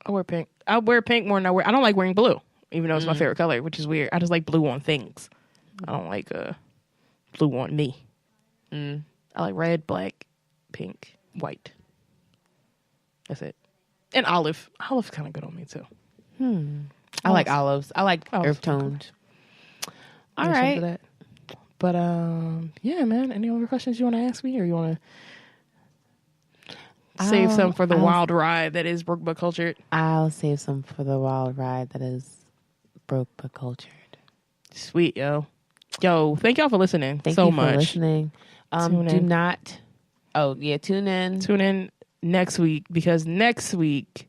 I wear pink. I wear pink more than I don't like wearing blue, even though it's my favorite color, which is weird. I just like blue on things. I don't like blue on me. I like red, black, pink, white. That's it. And olive. Olive's kind of good on me too. I like olives. I like earth toned. All right. But yeah, man. Any other questions you want to ask me, or you want to save some for the wild ride that is broke but cultured? I'll save some for the wild ride that is broke but cultured. Sweet, yo. Thank y'all for listening. Thank so you much. For listening. Do not. Oh yeah, tune in. Tune in next week, because next week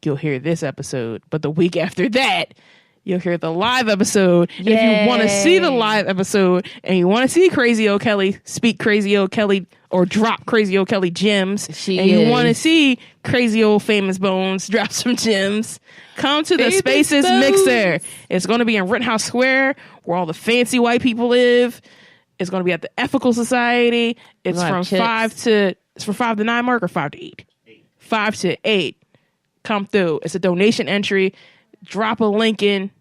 you'll hear this episode, but the week after that you'll hear the live episode. And if you want to see the live episode and you want to see Crazy Old Keli speak Crazy Old Keli or drop Crazy Old Keli gems, you want to see Crazy Old Famous Bones drop some gems, come to the Spaces Mixer. It's going to be in Rittenhouse Square, where all the fancy white people live. It's going to be at the Ethical Society. It's from 5 to 9 mark, or 5 to 8? 5 to 8. Come through. It's a donation entry. Drop a Lincoln,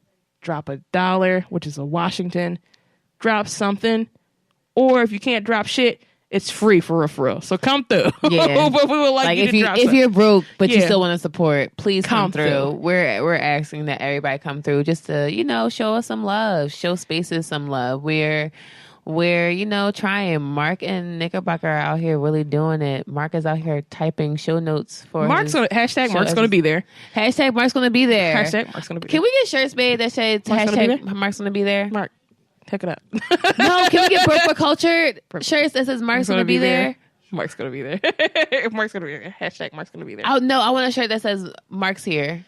drop $1, which is a Washington, drop something. Or if you can't drop shit, it's free for real. So come through. Yeah. But we would like you to drop if you're broke but you Yeah. still want to support, please come through. through. We're asking that everybody come through just to, show us some love, show Spaces some love. We're trying. Mark and Knickerbocker are out here really doing it. Mark is out here typing show notes for hashtag Mark's going to be there. Hashtag Mark's going to be there. Hashtag Mark's going to be there. Can we get shirts made that say hashtag Mark's going to be there? Mark, hook it up. No, can we get Broke but Cultured shirts that says Mark's going to be there? Mark's going to be there. Mark's going to be there. Hashtag Mark's going to be there. Oh, no, I want a shirt that says Mark's here.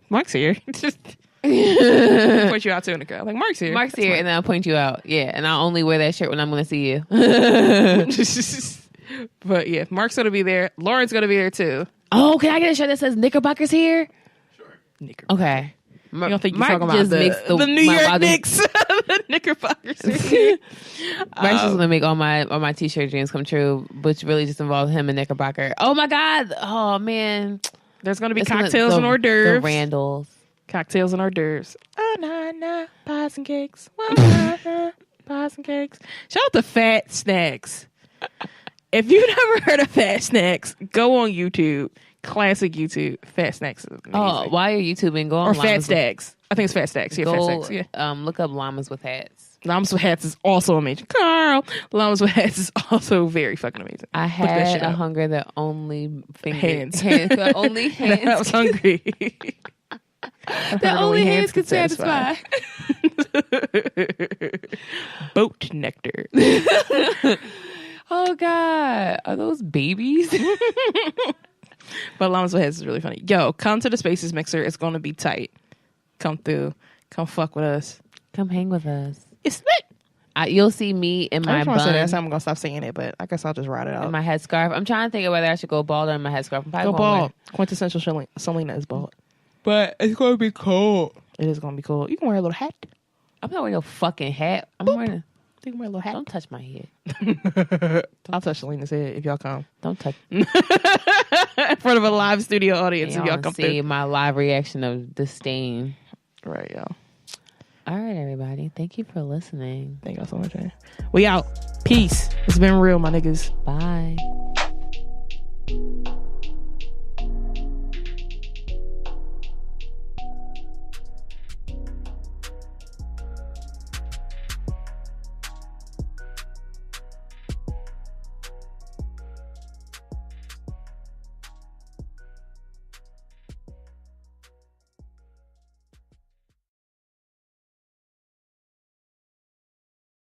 Mark's here. Just point you out to in the crowd. Like, Mark's here. Mark's here, and then I'll point you out. Yeah, and I'll only wear that shirt when I'm going to see you. But yeah, Mark's going to be there. Lauren's going to be there too. Oh, can I get a shirt that says Knickerbocker's here? Sure. Okay. You don't think you're Mark talking about just makes the New York body- Knicks, the Knickerbockers. Mark's Mark's just gonna make all my t-shirt dreams come true, which really just involves him and Knickerbocker. Oh my god! Oh man, There's gonna be It's cocktails the- and hors d'oeuvres. The Randalls. Cocktails and hors d'oeuvres. Oh, nah, pies and cakes. Pies and cakes. Shout out to Fat Snacks. If you've never heard of Fat Snacks, go on YouTube. Classic YouTube. Fat Snacks is amazing. Oh, while you're YouTubing, go on or Fat Llamas with- Stacks. I think it's Fat Stacks. Yeah, Fat Go, Stacks. Yeah. look up llamas with hats. Llamas with Hats is also amazing. Carl. Llamas with Hats is also very fucking amazing. I Look that had shit a up. hunger that only Hands. only hands. I was hungry. that only hands could satisfy. Boat nectar. Oh God, are those babies? But Llamas with Heads is really funny. Yo, come to the Spaces Mixer. It's going to be tight. Come through. Come fuck with us. Come hang with us. It's lit. You'll see me in I my just want to say that. bun So I'm going to stop saying it, but I guess I'll just ride it out. and my headscarf. I'm trying to think of whether I should go bald or in my headscarf. I'm probably Go going bald. Quintessential Selena is bald. but it's going to be cold. It is going to be cool. You can wear a little hat. I'm not wearing no fucking hat. I'm wearing. You can wear a little hat. Don't touch my head. I'll touch Selena's head if y'all come. Don't touch. In front of a live studio audience if y'all come see through. my live reaction of disdain. Right, y'all. All right, everybody. Thank you for listening. Thank y'all so much, man. We out. Peace. It's been real, my niggas. Bye.